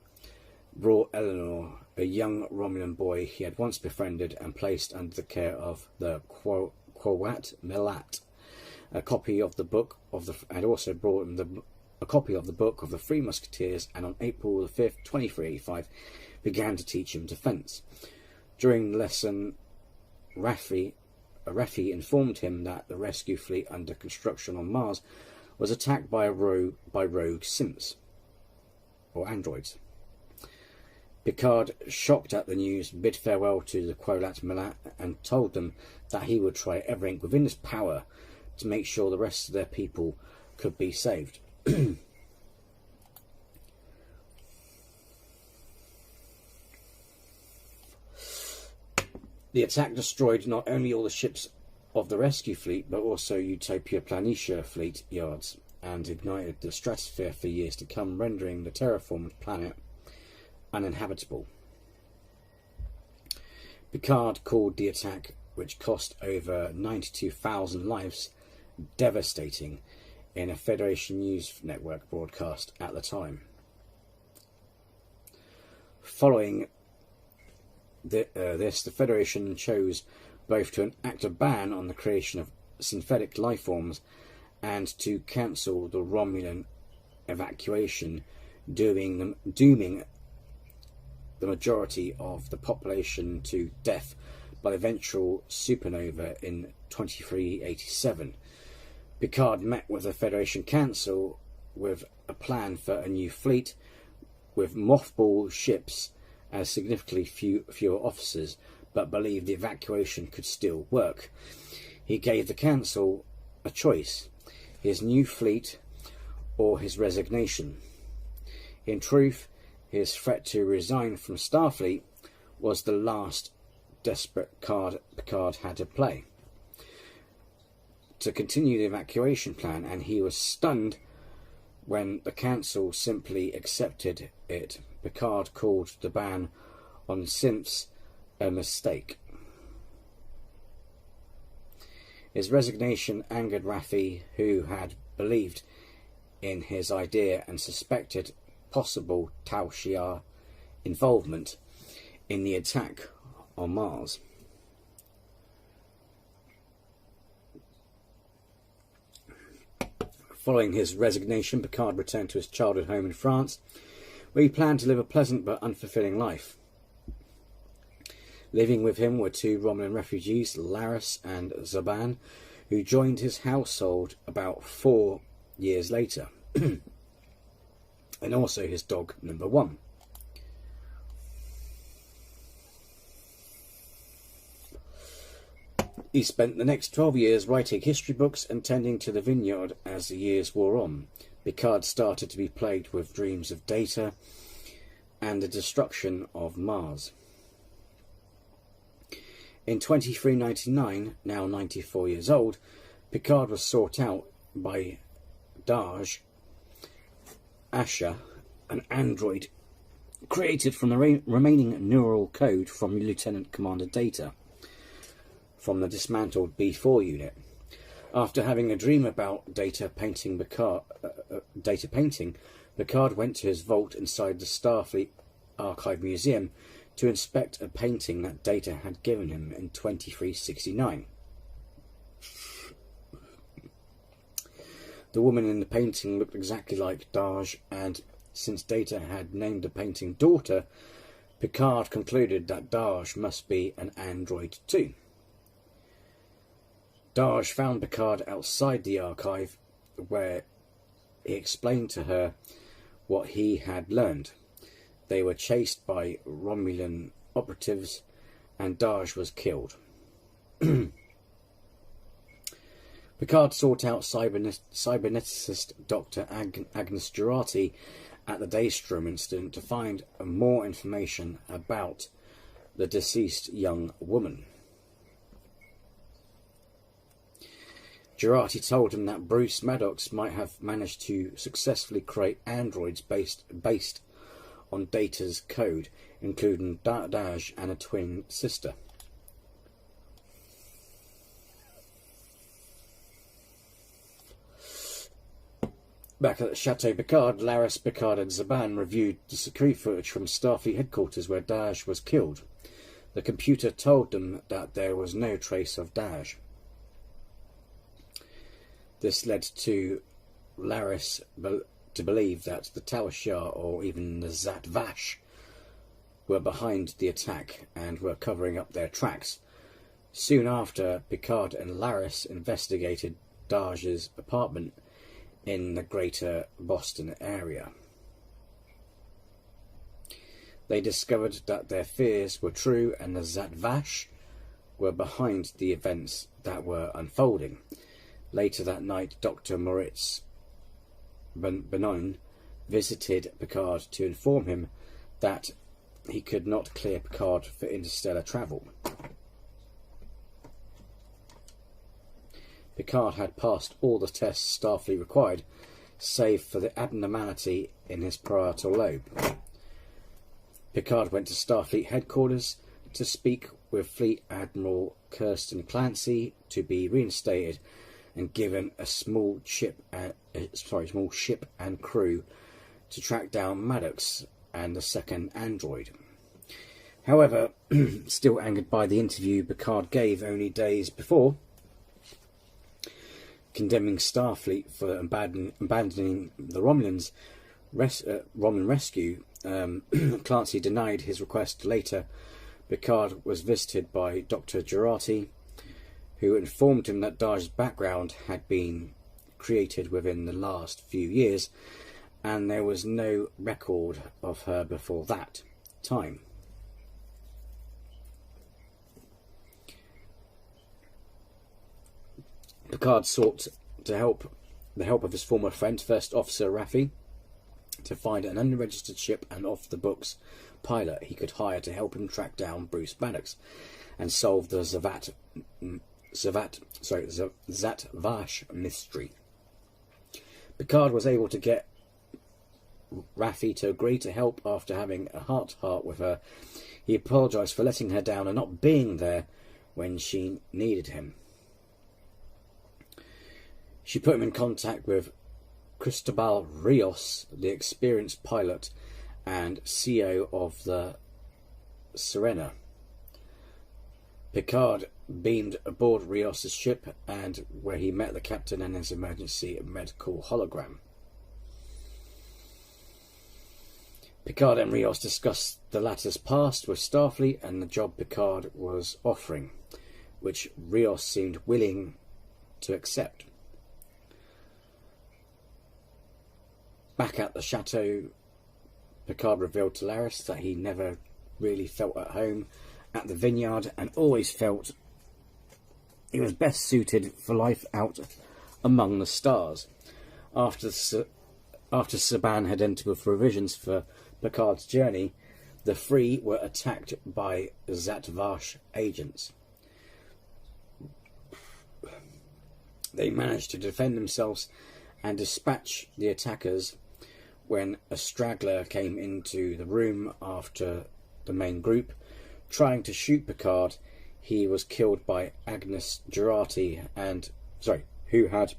brought Eleanor, a young Romulan boy he had once befriended and placed under the care of the Quowat Milat. A copy of the book of the Three Musketeers, and on April the 5th, 2385, began to teach him defence. During the lesson, Raffi informed him that the rescue fleet under construction on Mars was attacked by rogue simps, or androids. Picard, shocked at the news, bid farewell to the Quolat Milat and told them that he would try everything within his power to make sure the rest of their people could be saved. The attack destroyed not only all the ships of the rescue fleet, but also Utopia Planitia fleet yards, and ignited the stratosphere for years to come, rendering the terraformed planet uninhabitable. Picard called the attack which cost over 92,000 lives, devastating in a Federation News Network broadcast at the time. Following this, the Federation chose both to enact a ban on the creation of synthetic life forms and to cancel the Romulan evacuation, dooming the majority of the population to death by eventual supernova in 2387. Picard met with the Federation Council with a plan for a new fleet with mothball ships as significantly fewer officers, but believed the evacuation could still work. He gave the Council a choice: his new fleet or his resignation. In truth, his threat to resign from Starfleet was the last desperate card Picard had to play to continue the evacuation plan, and he was stunned when the Council simply accepted it. Picard called the ban on synths a mistake. His resignation angered Raffi, who had believed in his idea and suspected possible Tal Shiar involvement in the attack on Mars. Following his resignation, Picard returned to his childhood home in France, where he planned to live a pleasant but unfulfilling life. Living with him were two Romulan refugees, Laris and Zaban, who joined his household about 4 years later, and also his dog, Number One. He spent the next 12 years writing history books and tending to the vineyard. As the years wore on, Picard started to be plagued with dreams of Data and the destruction of Mars. In 2399, now 94 years old, Picard was sought out by Daj Asher, an android created from the remaining neural code from Lieutenant Commander Data from the dismantled B4 unit. After having a dream about Data painting, Picard went to his vault inside the Starfleet Archive Museum to inspect a painting that Data had given him in 2369. The woman in the painting looked exactly like Daj, and since Data had named the painting Daughter, Picard concluded that Daj must be an android too. Daj found Picard outside the archive, where he explained to her what he had learned. They were chased by Romulan operatives, and Daj was killed. Picard sought out cyberneticist Dr. Agnes Jurati at the Daystrom incident to find more information about the deceased young woman. Jurati told him that Bruce Maddox might have managed to successfully create androids based on Data's code, including Daj and a twin sister. Back at the Chateau Picard, Laris, Picard and Zaban reviewed the security footage from Starfleet headquarters where Daj was killed. The computer told them that there was no trace of Daj. This led to Laris to believe that the Tal Shiar, or even the Zat Vash, were behind the attack and were covering up their tracks. Soon after, Picard and Laris investigated Daj's apartment in the greater Boston area. They discovered that their fears were true and the Zat Vash were behind the events that were unfolding. Later that night, Dr. Moritz Benon visited Picard to inform him that he could not clear Picard for interstellar travel. Picard had passed all the tests Starfleet required, save for the abnormality in his parietal lobe. Picard went to Starfleet headquarters to speak with Fleet Admiral Kirsten Clancy to be reinstated and given a small ship and crew to track down Maddox and the second android. However, still angered by the interview Picard gave only days before, condemning Starfleet for abandoning the Romulan rescue, Clancy denied his request. Later, Picard was visited by Dr. Jurati, who informed him that Dahj's background had been created within the last few years, and there was no record of her before that time. Picard sought the help of his former friend, First Officer Raffi, to find an unregistered ship and off-the-books pilot he could hire to help him track down Bruce Maddox and solve the Zat-Vash mystery. Picard was able to get Raffi to agree to help after having a heart-to-heart with her. He apologised for letting her down and not being there when she needed him. She put him in contact with Cristobal Rios, the experienced pilot and CEO of the Serena. Picard beamed aboard Rios' ship, and where he met the captain and his emergency medical hologram. Picard and Rios discussed the latter's past with Starfleet and the job Picard was offering, which Rios seemed willing to accept. Back at the chateau, Picard revealed to Laris that he never really felt at home at the vineyard and always felt he was best suited for life out among the stars. After Saban had entered with provisions for Picard's journey, the three were attacked by Zat-Vash agents. They managed to defend themselves and dispatch the attackers. When a straggler came into the room after the main group, trying to shoot Picard, he was killed by Agnes Jurati, who had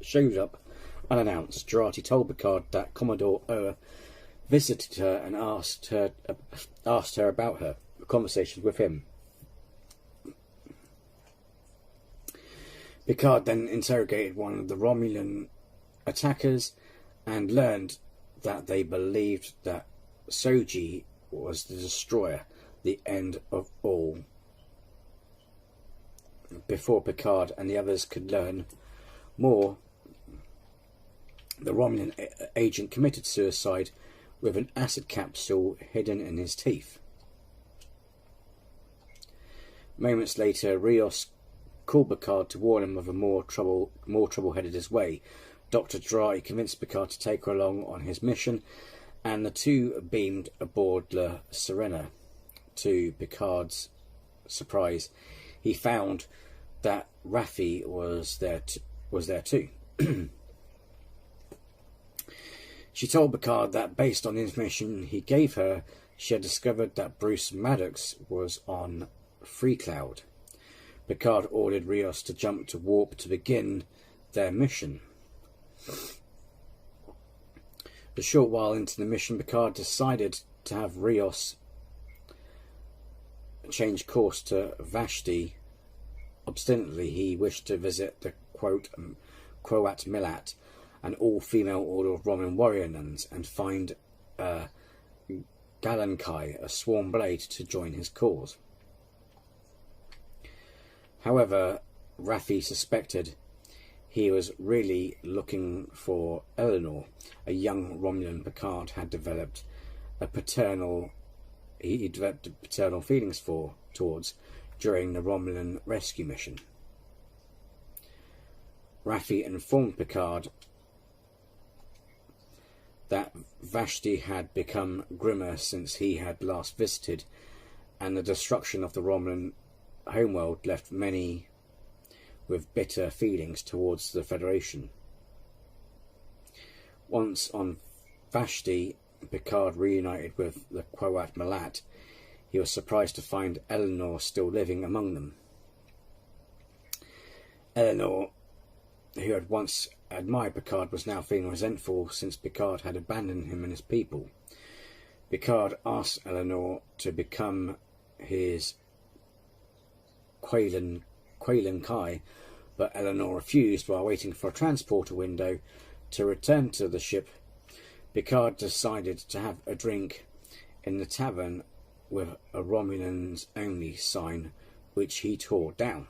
showed up unannounced. Jurati told Picard that Commodore Oa visited her and asked her about her conversations with him. Picard then interrogated one of the Romulan attackers and learned that they believed that Soji was the destroyer, the end of all. Before Picard and the others could learn more, the Romulan agent committed suicide with an acid capsule hidden in his teeth. Moments later, Rios called Picard to warn him of a more trouble headed his way. Dr. Dry convinced Picard to take her along on his mission, and the two beamed aboard La Serena. To Picard's surprise, he found that Raffi was there too. She told Picard that based on the information he gave her, she had discovered that Bruce Maddox was on Freecloud. Picard ordered Rios to jump to warp to begin their mission. A short while into the mission, Picard decided to have Rios change course to Vashti. Obstinately, he wished to visit the Croat Milat, an all-female order of Roman warrior nuns, and find Galankai, a sworn blade, to join his cause. However, Raffi suspected he was really looking for Eleanor, a young Romulan Picard had developed paternal feelings towards during the Romulan rescue mission. Raffi informed Picard that Vashti had become grimmer since he had last visited, and the destruction of the Romulan homeworld left many with bitter feelings towards the Federation. Once on Vashti, Picard reunited with the Croat Milat. he was surprised to find Eleanor still living among them. Eleanor, who had once admired Picard, was now feeling resentful since Picard had abandoned him and his people. Picard asked Eleanor to become his Quaylen Kai, but Eleanor refused while waiting for a transporter window to return to the ship. Picard decided to have a drink in the tavern with a Romulans only sign, which he tore down.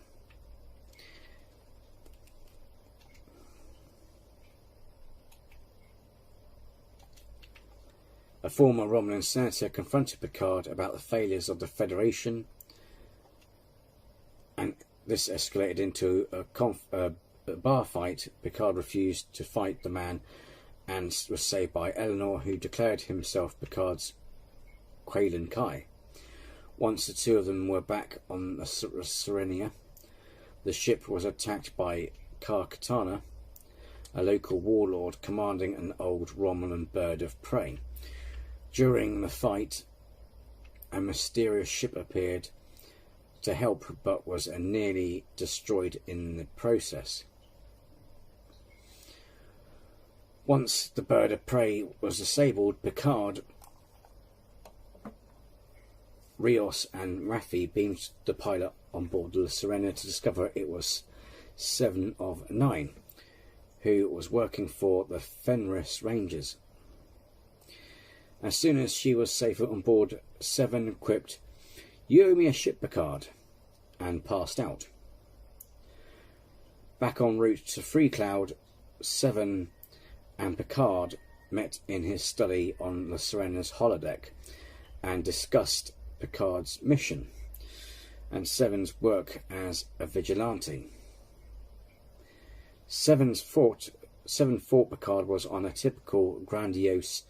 A former Romulan senator confronted Picard about the failures of the Federation, and this escalated into a bar fight. Picard refused to fight the man and was saved by Eleanor, who declared himself Picard's Quaylen Kai. Once the two of them were back on the Serenia, the ship was attacked by Kar-Katana, a local warlord commanding an old Romulan bird of prey. During the fight, a mysterious ship appeared to help, but was nearly destroyed in the process. Once the bird of prey was disabled, Picard, Rios and Raffi beamed the pilot on board the Serena to discover it was 7 of 9, who was working for the Fenris Rangers. As soon as she was safe on board, 7 quipped, "You owe me a ship, Picard," and passed out. Back en route to Freecloud, 7 and Picard met in his study on La Serena's holodeck and discussed Picard's mission and 7's work as a vigilante. 7 thought Picard was on a typical grandiose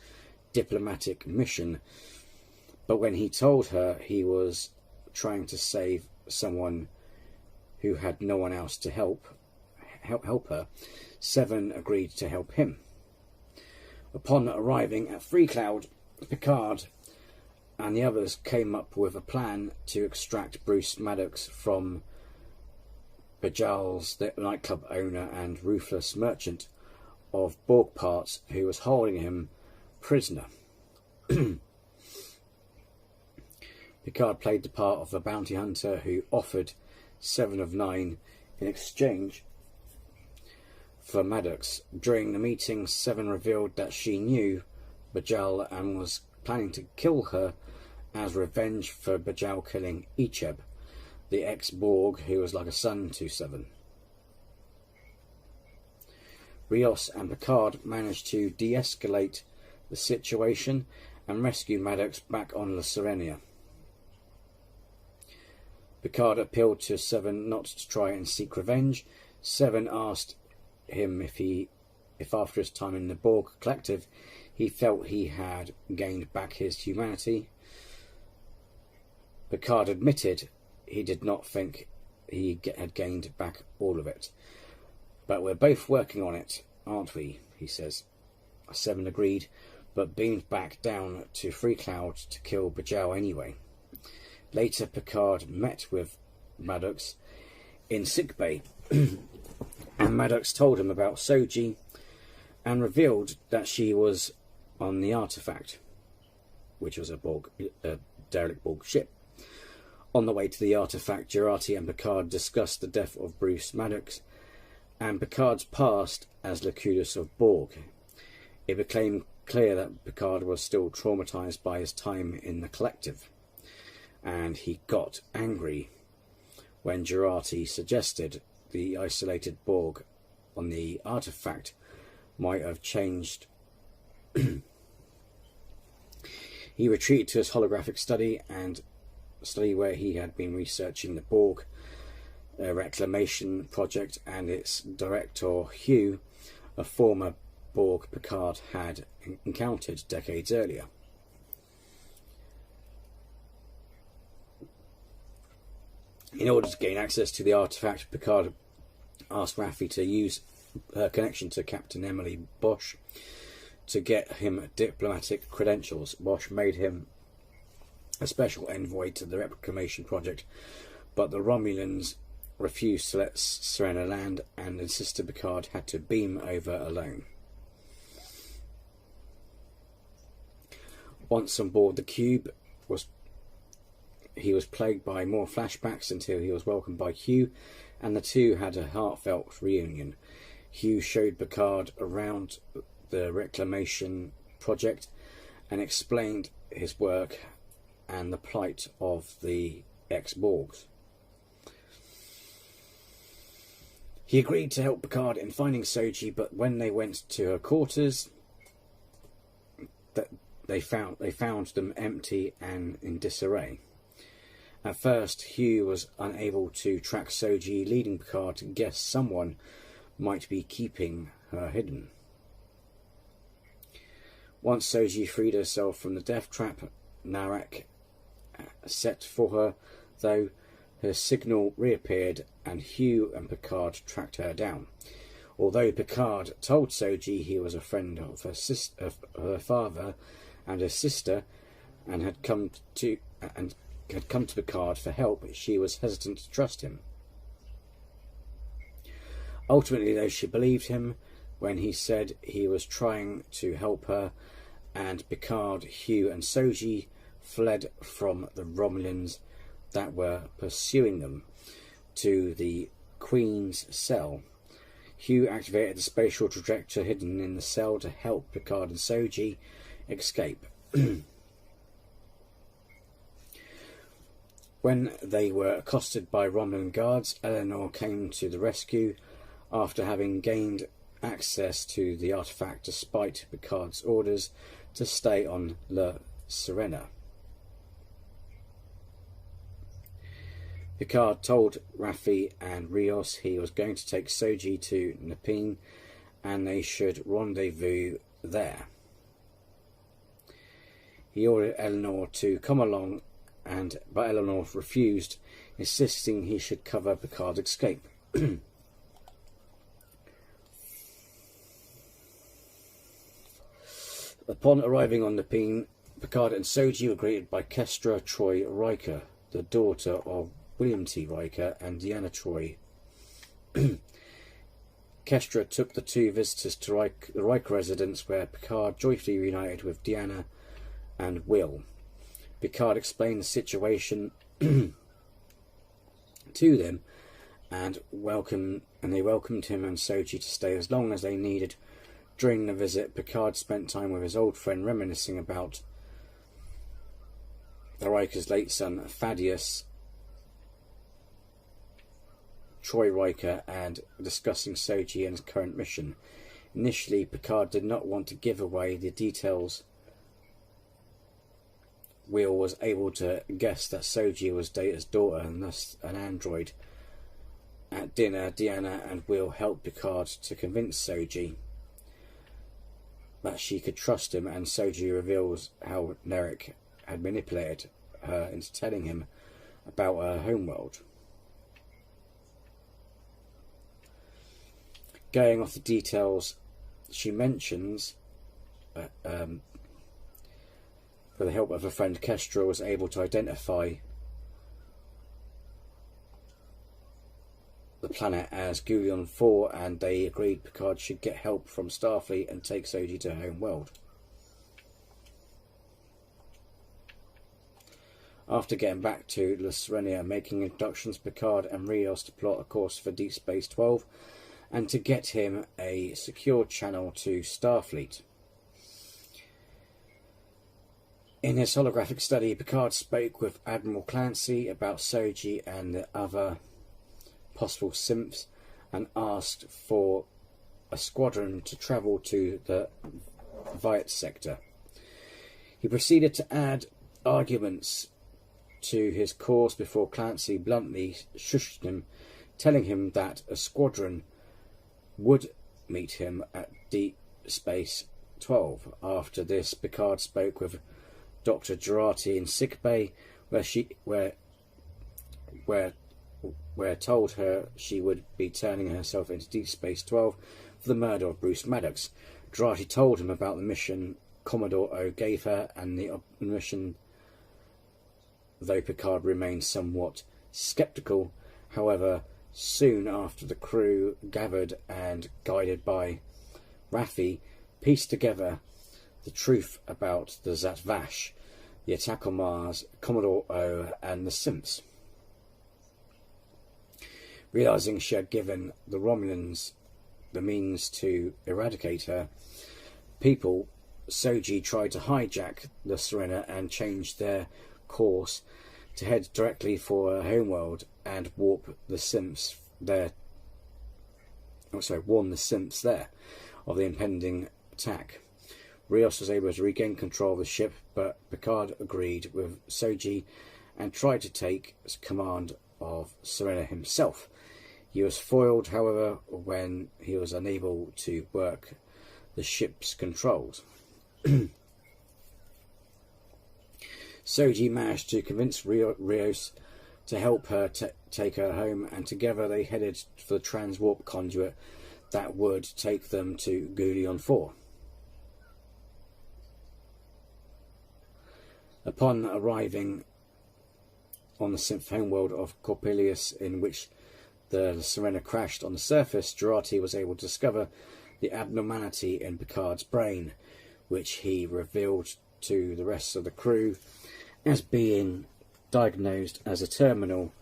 diplomatic mission, but when he told her he was trying to save someone who had no one else to help her, 7 agreed to help him. Upon arriving at Freecloud, Picard and the others came up with a plan to extract Bruce Maddox from Bajal's, the nightclub owner and ruthless merchant of Borg parts, who was holding him prisoner. Picard played the part of a bounty hunter who offered 7 of 9 in exchange for Maddox. During the meeting, 7 revealed that she knew Bajal and was planning to kill her as revenge for Bajal killing Icheb, the ex-Borg who was like a son to 7. Rios and Picard managed to de-escalate the situation and rescue Maddox back on La Serenia. Picard appealed to 7 not to try and seek revenge. 7 asked him if after his time in the Borg Collective he felt he had gained back his humanity. Picard admitted he did not think he had gained back all of it. "But we're both working on it, aren't we?" he says. 7 agreed, but beamed back down to Freecloud to kill Bajal anyway. Later, Picard met with Maddox in sickbay, and Maddox told him about Soji and revealed that she was on the artifact, which was a derelict Borg ship. On the way to the artifact, Jurati and Picard discussed the death of Bruce Maddox and Picard's past as Locutus of Borg. It became clear that Picard was still traumatized by his time in the Collective, and he got angry when Jurati suggested the isolated Borg on the artifact might have changed. He retreated to his holographic study where he had been researching the Borg reclamation project and its director Hugh, a former Borg Picard had encountered decades earlier. In order to gain access to the artifact, Picard asked Raffi to use her connection to Captain Emily Bosch to get him diplomatic credentials. Bosch made him a special envoy to the reclamation project, but the Romulans refused to let Serena land and insisted Picard had to beam over alone. Once on board the Cube, he was plagued by more flashbacks until he was welcomed by Hugh, and the two had a heartfelt reunion. Hugh showed Picard around the reclamation project and explained his work and the plight of the ex-Borgs. He agreed to help Picard in finding Soji, but when they went to her quarters, they found them empty and in disarray. At first, Hugh was unable to track Soji, leading Picard to guess someone might be keeping her hidden. Once Soji freed herself from the death trap Narek set for her, though, her signal reappeared and Hugh and Picard tracked her down. Although Picard told Soji he was a friend of her father and her sister, and had come to Picard for help, she was hesitant to trust him. Ultimately, though, she believed him when he said he was trying to help her, and Picard, Hugh and Soji fled from the Romulans that were pursuing them to the Queen's cell. Hugh activated the spatial trajector hidden in the cell to help Picard and Soji escape. When they were accosted by Romulan guards, Eleanor came to the rescue after having gained access to the artifact despite Picard's orders to stay on La Sirena. Picard told Raffi and Rios he was going to take Soji to Nepean and they should rendezvous there. He ordered Eleanor to come along, but Eleanor refused, insisting he should cover Picard's escape. Upon arriving on Nepean, Picard and Soji were greeted by Kestra Troy Riker, the daughter of William T. Riker and Deanna Troy. Kestra took the two visitors to the Riker residence, where Picard joyfully reunited with Deanna and Will. Picard explained the situation to them and they welcomed him and Soji to stay as long as they needed. During the visit, Picard spent time with his old friend reminiscing about the Riker's late son Thaddeus Troy Riker and discussing Soji and his current mission. Initially, Picard did not want to give away the details. Will was able to guess that Soji was Data's daughter and thus an android. At dinner, Deanna and Will helped Picard to convince Soji that she could trust him, and Soji reveals how Narek had manipulated her into telling him about her homeworld. Going off the details, she mentions with the help of a friend, Kestra was able to identify the planet as Gulion 4, and they agreed Picard should get help from Starfleet and take Soji to her home world. After getting back to La Sirena, making introductions, Picard and Rios to plot a course for Deep Space 12 and to get him a secure channel to Starfleet. In his holographic study, Picard spoke with Admiral Clancy about Soji and the other possible synths and asked for a squadron to travel to the Viet sector. He proceeded to add arguments to his course before Clancy bluntly shushed him, telling him that a squadron would meet him at Deep Space 12. After this, Picard spoke with Dr. Jurati in sickbay, where told her she would be turning herself into Deep Space 12 for the murder of Bruce Maddox. Jurati told him about the mission Commodore O gave her and the mission though Picard remained somewhat sceptical. However, soon after, the crew gathered and, guided by Raffi, pieced together the truth about the Zhat Vash, the attack on Mars, Commodore O, and the Simps. Realizing she had given the Romulans the means to eradicate her people, Soji tried to hijack the Serena and change their course to head directly for her homeworld and warn the Simps there of the impending attack. Rios was able to regain control of the ship, but Picard agreed with Soji and tried to take command of Serena himself. He was foiled, however, when he was unable to work the ship's controls. Soji managed to convince Rios to help her take her home, and together they headed for the transwarp conduit that would take them to Gulion 4. Upon arriving on the Synth homeworld of Coppelius, in which the Serena crashed on the surface, Jurati was able to discover the abnormality in Picard's brain, which he revealed to the rest of the crew as being diagnosed as terminal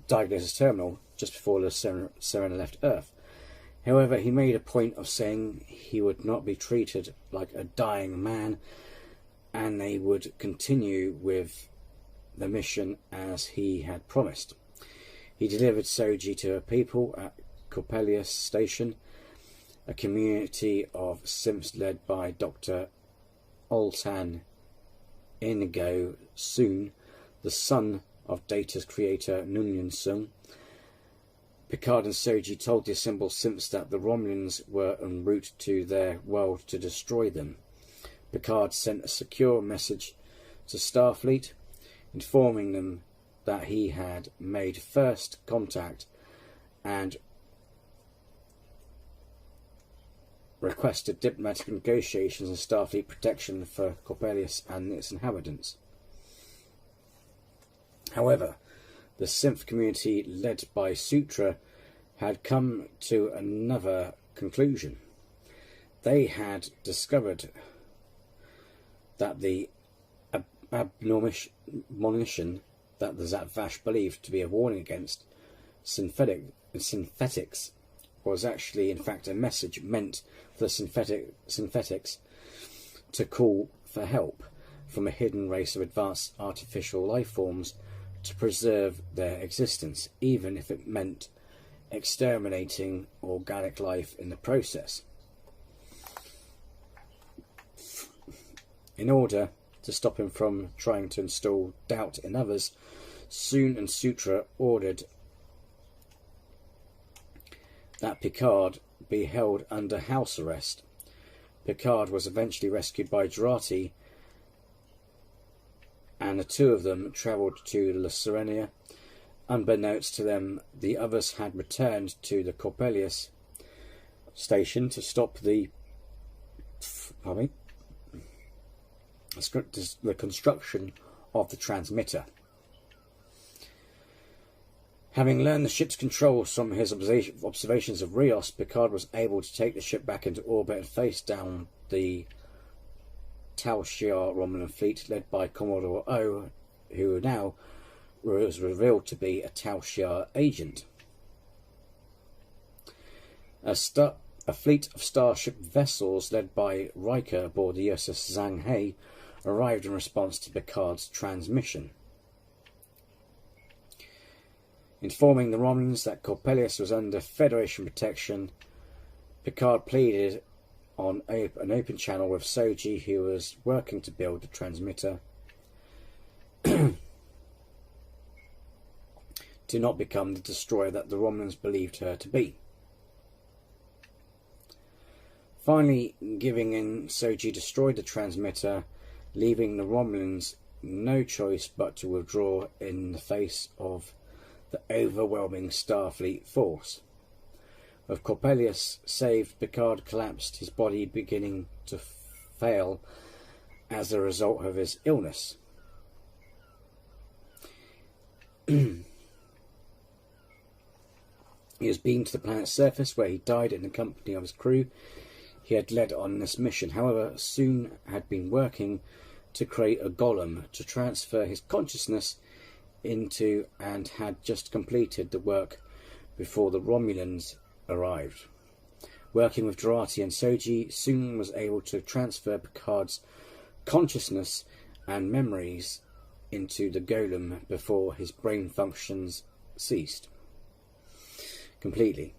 just before the Serena left Earth. However, he made a point of saying he would not be treated like a dying man, and they would continue with the mission as he had promised. He delivered Soji to her people at Coppelius Station, a community of Simps led by Dr. Oltan Inigo Soon, the son of Data's creator Nunyan Sung. Picard and Soji told the assembled Simps that the Romulans were en route to their world to destroy them. Picard sent a secure message to Starfleet, informing them that he had made first contact and requested diplomatic negotiations and Starfleet protection for Coppelius and its inhabitants. However, the synth community led by Sutra had come to another conclusion. They had discovered that the admonition that the Zhat Vash believed to be a warning against synthetics was actually in fact a message meant for the synthetics to call for help from a hidden race of advanced artificial life forms to preserve their existence, even if it meant exterminating organic life in the process. In order to stop him from trying to install doubt in others, Soon and Sutra ordered that Picard be held under house arrest. Picard was eventually rescued by Jurati, and the two of them travelled to La Serenia. Unbeknownst to them, the others had returned to the Coppelius station to stop the construction of the transmitter. Having learned the ship's controls from his observations of Rios, Picard was able to take the ship back into orbit and face down the Tal Shiar Romulan fleet led by Commodore O, who now was revealed to be a Tal Shiar agent. A fleet of starship vessels led by Riker aboard the USS Zhang He arrived in response to Picard's transmission. Informing the Romulans that Coppelius was under Federation protection, Picard pleaded on an open channel with Soji, who was working to build the transmitter, to not become the destroyer that the Romulans believed her to be. Finally, giving in, Soji destroyed the transmitter, leaving the Romulans no choice but to withdraw in the face of the overwhelming Starfleet force. With Coppelius saved, Picard collapsed, his body beginning to fail as a result of his illness. He was beamed to the planet's surface, where he died in the company of his crew he had led on this mission. However, soon had been working to create a golem to transfer his consciousness into, and had just completed the work before the Romulans arrived. Working with Jurati and Soji, soon was able to transfer Picard's consciousness and memories into the golem before his brain functions ceased completely.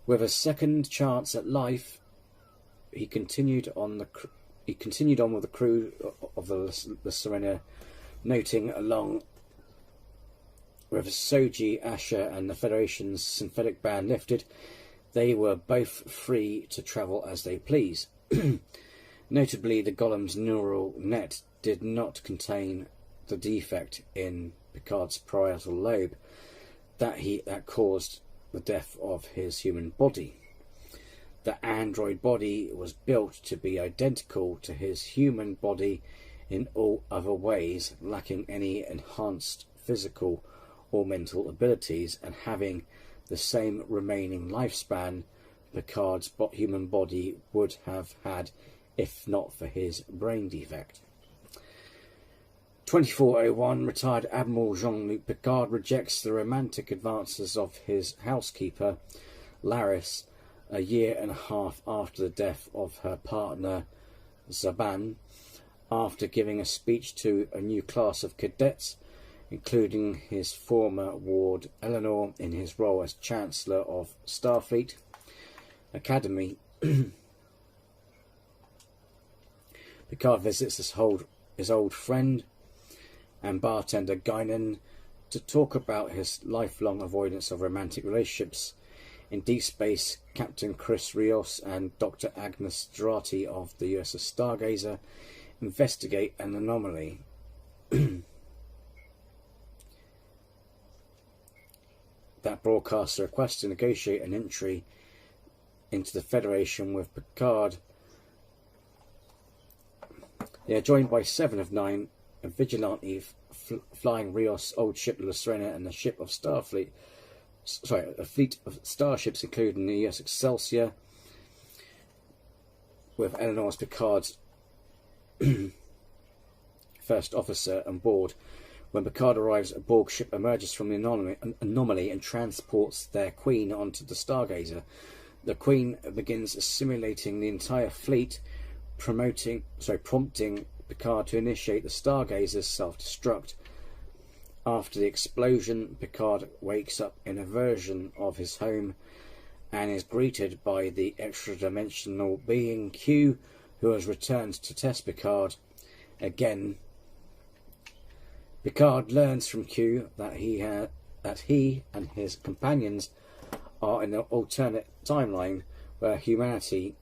With a second chance at life, he continued on with the crew of the Serena, noting along with Soji, Asher, and the Federation's synthetic ban lifted, they were both free to travel as they please. Notably, the golem's neural net did not contain the defect in Picard's parietal lobe that caused the death of his human body. The android body was built to be identical to his human body in all other ways, lacking any enhanced physical or mental abilities, and having the same remaining lifespan Picard's human body would have had if not for his brain defect. 2401, retired Admiral Jean-Luc-Picard rejects the romantic advances of his housekeeper, Laris, a year and a half after the death of her partner, Zaban, after giving a speech to a new class of cadets, including his former ward Eleanor in his role as Chancellor of Starfleet Academy. Picard visits his old friend and bartender Guinan to talk about his lifelong avoidance of romantic relationships. In deep space, Captain Chris Rios and Dr. Agnes Jurati of the USS Stargazer investigate an anomaly that broadcasts a request to negotiate an entry into the Federation with Picard. They are joined by 7 of 9, a vigilante flying Rios' old ship La Serena and a ship of Starfleet. A fleet of starships, including the US Excelsior, with Eleanor as Picard's first officer on board. When Picard arrives, a Borg ship emerges from the anomaly and transports their queen onto the Stargazer. The queen begins assimilating the entire fleet, prompting Picard to initiate the Stargazer's self-destruct. After the explosion, Picard wakes up in a version of his home and is greeted by the extra-dimensional being Q, who has returned to test Picard again. Picard learns from Q that he and his companions are in an alternate timeline where humanity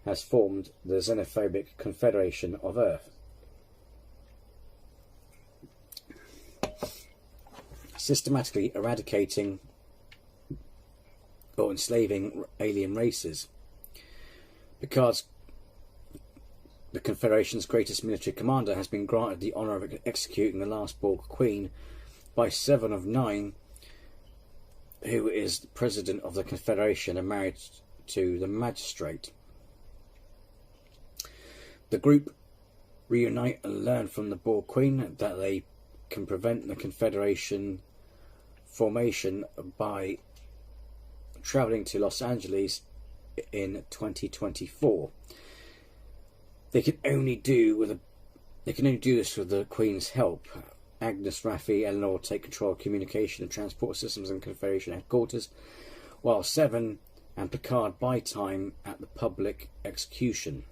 has formed the xenophobic Confederation of Earth. Systematically eradicating or enslaving alien races. Picard's, the Confederation's greatest military commander, has been granted the honour of executing the last Borg queen by 7 of 9, who is the president of the Confederation and married to the magistrate. The group reunite and learn from the Borg queen that they can prevent the Confederation formation by travelling to Los Angeles in 2024. They can only do this with the Queen's help. Agnes, Raffi, Eleanor take control of communication and transport systems in Confederation headquarters, while 7 and Picard buy time at the public execution.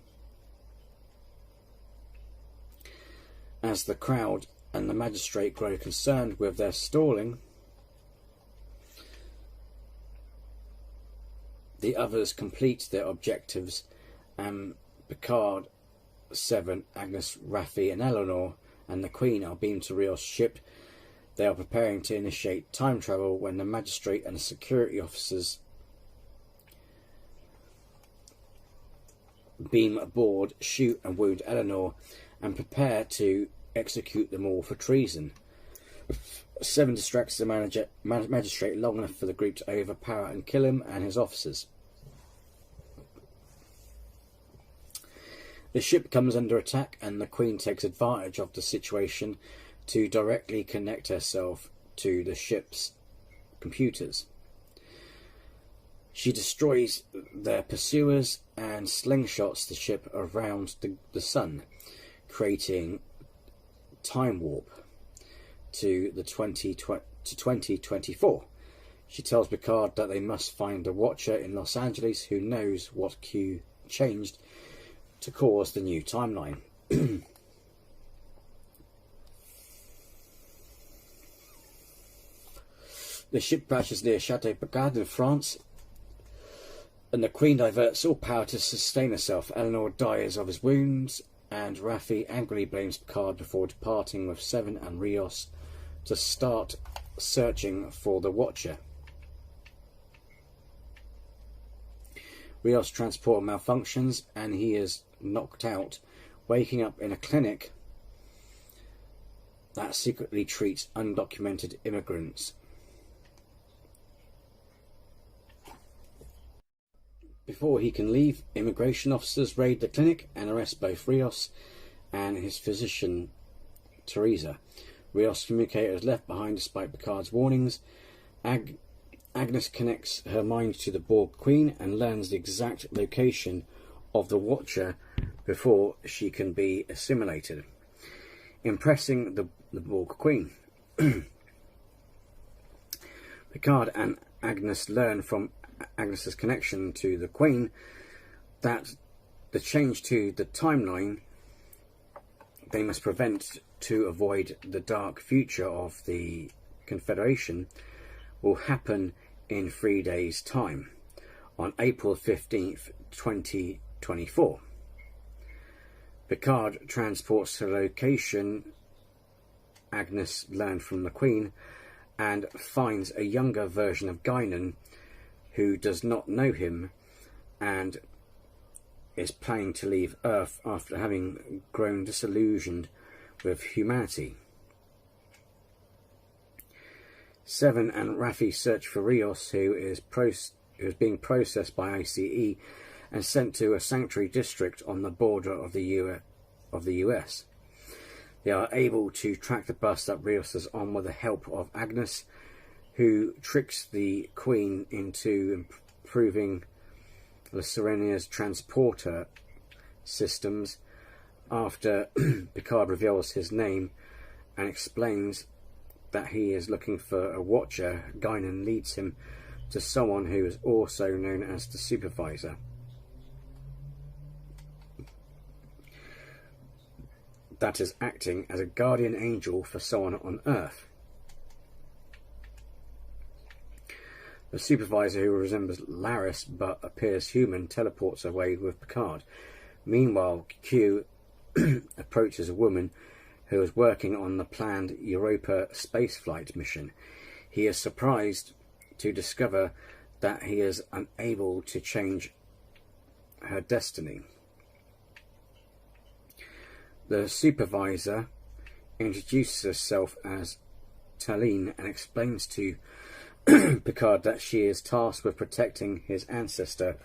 As the crowd and the magistrate grow concerned with their stalling, the others complete their objectives, and Picard, 7, Agnes, Raffi and Eleanor and the Queen are beamed to Rios' ship. They are preparing to initiate time travel when the magistrate and the security officers beam aboard, shoot and wound Eleanor, and prepare to execute them all for treason. Seven distracts the magistrate long enough for the group to overpower and kill him and his officers. The ship comes under attack, and the Queen takes advantage of the situation to directly connect herself to the ship's computers. She destroys their pursuers and slingshots the ship around the sun, creating time warp to 2024. She tells Picard that they must find a watcher in Los Angeles who knows what Q changed to cause the new timeline. The ship crashes near Chateau Picard in France, and the Queen diverts all power to sustain herself. Eleanor dies of his wounds, and Raffi angrily blames Picard before departing with Seven and Rios to start searching for the Watcher. Rios' transport malfunctions and he is knocked out, waking up in a clinic that secretly treats undocumented immigrants. Before he can leave, immigration officers raid the clinic and arrest both Rios and his physician, Teresa. Rios' communicator is left behind despite Picard's warnings. Agnes connects her mind to the Borg Queen and learns the exact location of the Watcher before she can be assimilated, impressing the Borg Queen. Picard and Agnes learn from Agnes's connection to the Queen that the change to the timeline they must prevent to avoid the dark future of the Confederation will happen in 3 days' time, on April 15th, 2024. Picard transports to the location Agnes learned from the Queen and finds a younger version of Guinan who does not know him and is planning to leave Earth after having grown disillusioned with humanity. Seven and Raffi search for Rios, who is being processed by ICE and sent to a sanctuary district on the border of the US. They are able to track the bus that Rios is on with the help of Agnes, who tricks the Queen into improving La Serena's transporter systems after Picard reveals his name and explains that he is looking for a Watcher. Guinan leads him to someone who is also known as the Supervisor. That is acting as a guardian angel for someone on Earth. The Supervisor, who resembles Laris but appears human, teleports away with Picard. Meanwhile, Q approaches a woman who is working on the planned Europa spaceflight mission. He is surprised to discover that he is unable to change her destiny. The Supervisor introduces herself as Talene and explains to Picard that she is tasked with protecting his ancestor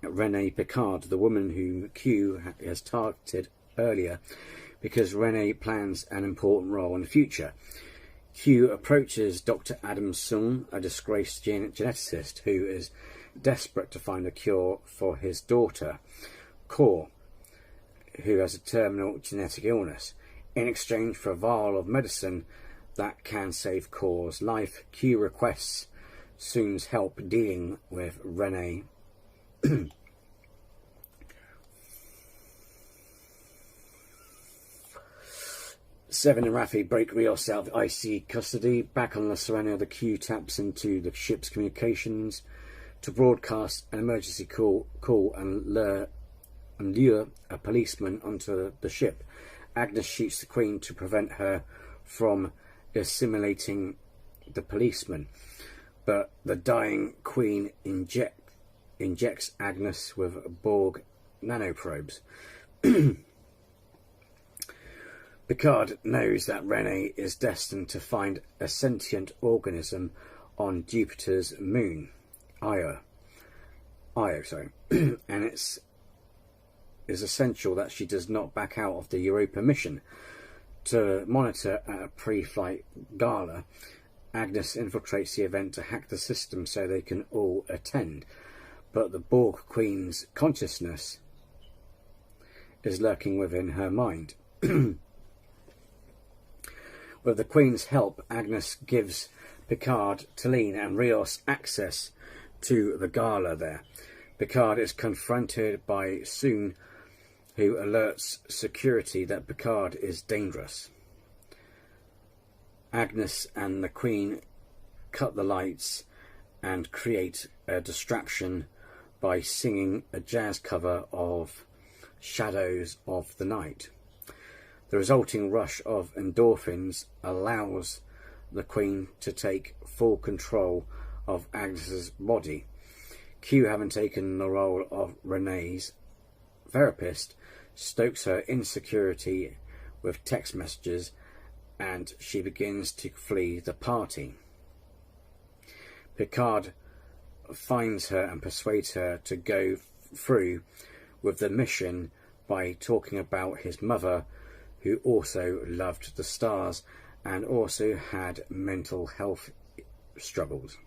Rene Picard, the woman whom Q has targeted earlier, because Rene plans an important role in the future. Q approaches Dr. Adam Soong, a disgraced geneticist who is desperate to find a cure for his daughter, Kor, who has a terminal genetic illness. In exchange for a vial of medicine that can save Kor's life, Q requests Soong's help dealing with Rene. Seven and Raffi break Rios out of IC custody. Back on La Serena, the Q taps into the ship's communications to broadcast an emergency call and lure a policeman onto the ship. Agnes shoots the Queen to prevent her from assimilating the policeman, but the dying Queen injects Agnes with Borg nanoprobes. Picard knows that Renee is destined to find a sentient organism on Jupiter's moon, Io, and it is essential that she does not back out of the Europa mission. To monitor at a pre-flight gala, Agnes infiltrates the event to hack the system so they can all attend, but the Borg Queen's consciousness is lurking within her mind. With the Queen's help, Agnes gives Picard, Talene and Rios access to the gala there. Picard is confronted by Soong, who alerts security that Picard is dangerous. Agnes and the Queen cut the lights and create a distraction by singing a jazz cover of Shadows of the Night. The resulting rush of endorphins allows the Queen to take full control of Agnes's body. Q, having taken the role of Renee's therapist, stokes her insecurity with text messages, and she begins to flee the party. Picard finds her and persuades her to go through with the mission by talking about his mother, who also loved the stars and also had mental health struggles.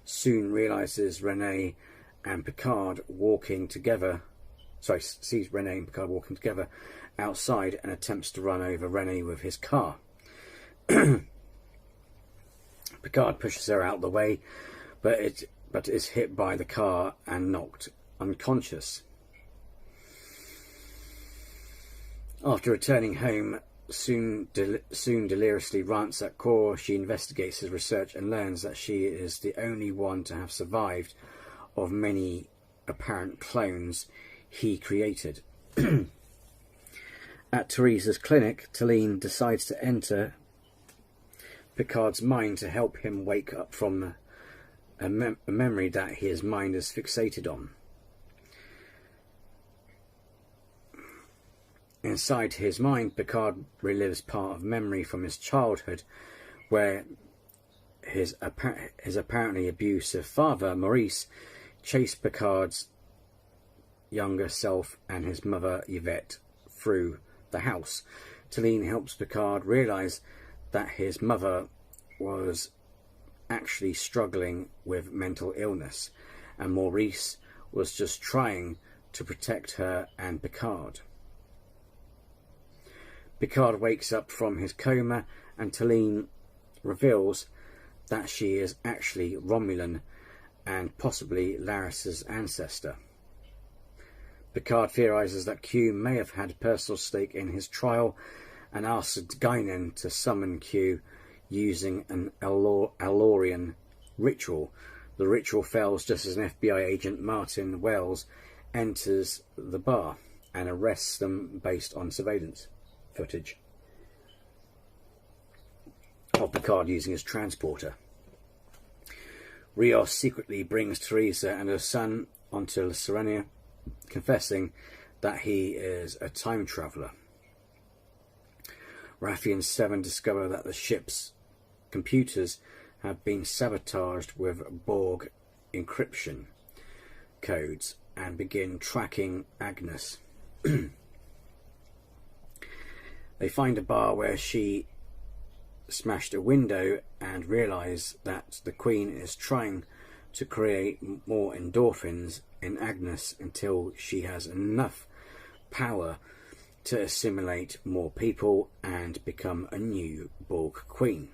Soon realizes Renee and Picard walking together. Sees Renee and Picard walking together outside and attempts to run over Renee with his car. Picard pushes her out of the way, but is hit by the car and knocked unconscious. After returning home, Soong deliriously rants at Kor. She investigates his research and learns that she is the only one to have survived of many apparent clones he created. At Teresa's clinic, Talene decides to enter Picard's mind to help him wake up from a memory that his mind is fixated on. Inside his mind, Picard relives part of memory from his childhood, where his apparently abusive father, Maurice, chased Picard's younger self and his mother, Yvette, through the house. Talene helps Picard realise that his mother was actually struggling with mental illness, and Maurice was just trying to protect her and Picard. Picard wakes up from his coma, and Talene reveals that she is actually Romulan and possibly Laris's ancestor. Picard theorises that Q may have had a personal stake in his trial and asks Guinan to summon Q using an Alorian ritual. The ritual fails just as an FBI agent, Martin Wells, enters the bar and arrests them based on surveillance footage of Picard using his transporter. Rios secretly brings Teresa and her son onto Serenia, confessing that he is a time traveller. Raffi and Seven discover that the ship's computers have been sabotaged with Borg encryption codes and begin tracking Agnes. They find a bar where she smashed a window and realise that the Queen is trying to create more endorphins in Agnes until she has enough power to assimilate more people and become a new Borg Queen.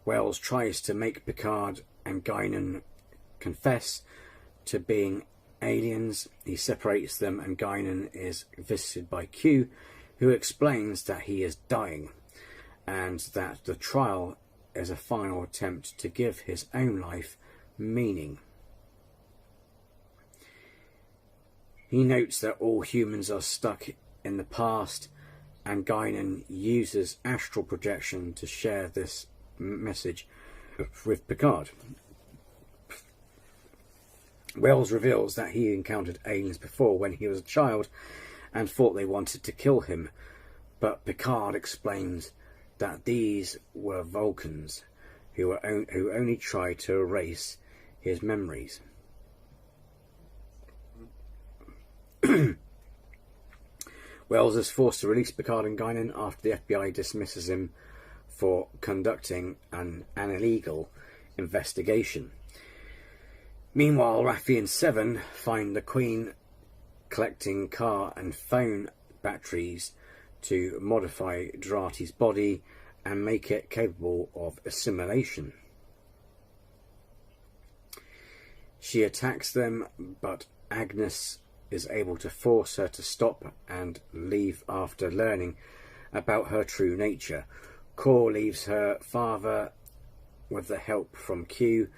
Wells tries to make Picard and Guinan confess to being aliens. He separates them, and Guinan is visited by Q, who explains that he is dying and that the trial is a final attempt to give his own life meaning. He notes that all humans are stuck in the past, and Guinan uses astral projection to share this message with Picard. Wells reveals that he encountered aliens before when he was a child and thought they wanted to kill him, but Picard explains that these were Vulcans who only tried to erase his memories. Wells is forced to release Picard and Guinan after the FBI dismisses him for conducting an illegal investigation. Meanwhile, Raffi and Seven find the Queen collecting car and phone batteries to modify Jurati's body and make it capable of assimilation. She attacks them, but Agnes is able to force her to stop and leave after learning about her true nature. Kor leaves her father with the help from Q.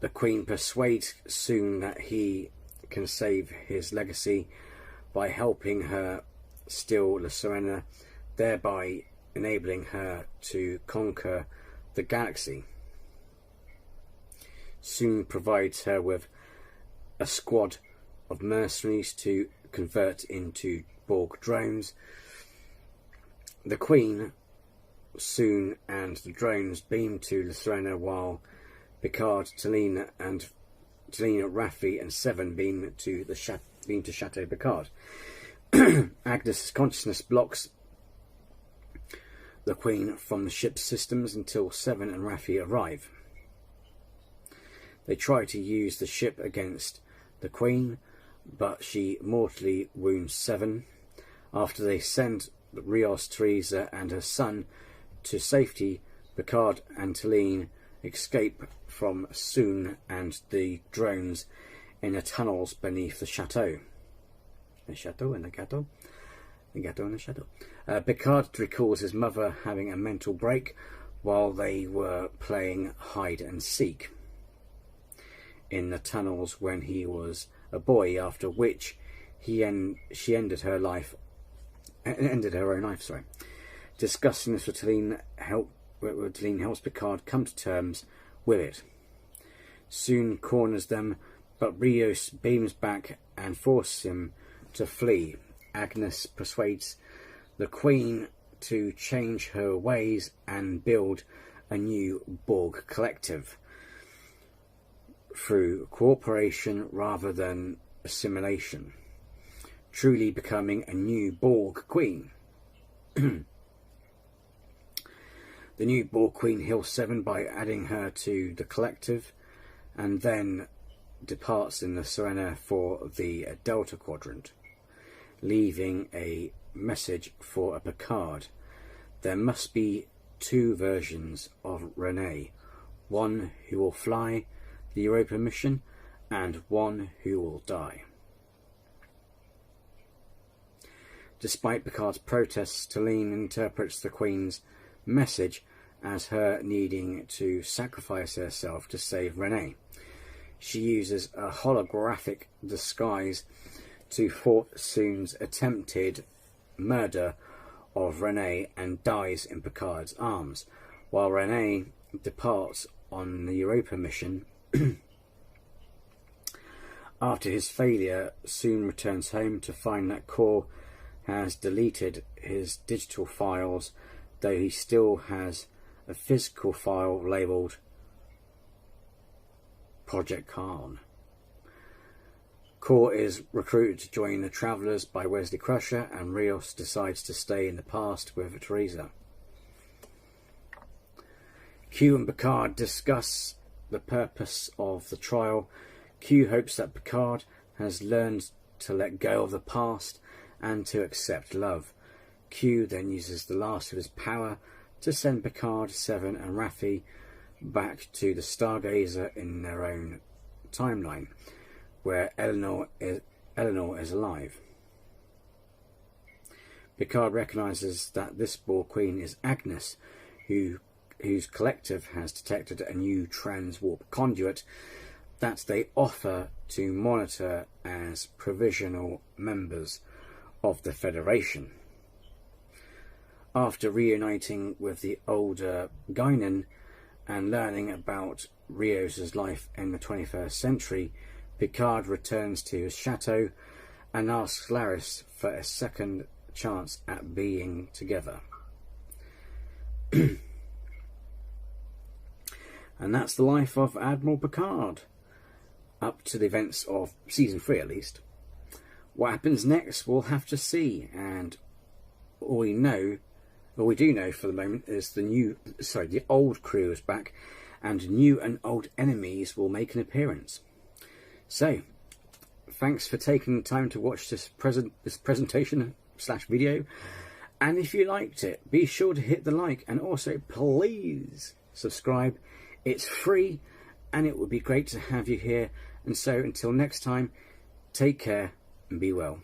The Queen persuades Soong that he can save his legacy by helping her steal La Sirena, thereby enabling her to conquer the galaxy. Soong provides her with a squad of mercenaries to convert into Borg drones. The Queen, Soong and the drones beam to La Sirena, while Picard, Talina, Raffi and Seven beam to Chateau Picard. Agnes' consciousness blocks the Queen from the ship's systems until Seven and Raffi arrive. They try to use the ship against the Queen, but she mortally wounds Seven. After they send Rios, Teresa and her son to safety, Picard and Talene escape from Soong and the drones in the tunnels beneath the chateau. The chateau and the gateau? The gateau and the chateau. Picard recalls his mother having a mental break while they were playing hide and seek in the tunnels when he was a boy, after which she ended her own life. Discussing this with Talene helps Picard come to terms with it. Soon corners them, but Rios beams back and forces him to flee. Agnes persuades the Queen to change her ways and build a new Borg collective through cooperation rather than assimilation, truly becoming a new Borg Queen. The new Borg Queen heals Seven by adding her to the collective, and then departs in the Sirena for the Delta Quadrant, leaving a message for a Picard. There must be two versions of Renee, one who will fly the Europa mission and one who will die. Despite Picard's protests, Talene interprets the Queen's message as her needing to sacrifice herself to save Renee. She uses a holographic disguise to thwart Soong's attempted murder of Renee and dies in Picard's arms, while Renee departs on the Europa mission. After his failure, Soong returns home to find that Kor has deleted his digital files, though he still has a physical file labelled Project Khan. Kor is recruited to join the Travellers by Wesley Crusher, and Rios decides to stay in the past with Teresa. Q and Picard discuss the purpose of the trial. Q hopes that Picard has learned to let go of the past and to accept love. Q then uses the last of his power to send Picard, Seven and Raffi back to the Stargazer in their own timeline, where Eleanor is alive. Picard recognises that this Borg Queen is Agnes, whose collective has detected a new transwarp conduit that they offer to monitor as provisional members of the Federation. After reuniting with the older Guinan and learning about Rios' life in the 21st century, Picard returns to his chateau and asks Laris for a second chance at being together. And that's the life of Admiral Picard, up to the events of season 3 at least. What happens next we'll have to see, and all we do know for the moment is the old crew is back, and new and old enemies will make an appearance. So, thanks for taking the time to watch this presentation / video, and if you liked it, be sure to hit the like, and also please subscribe. It's free, and it would be great to have you here. And so until next time, take care and be well.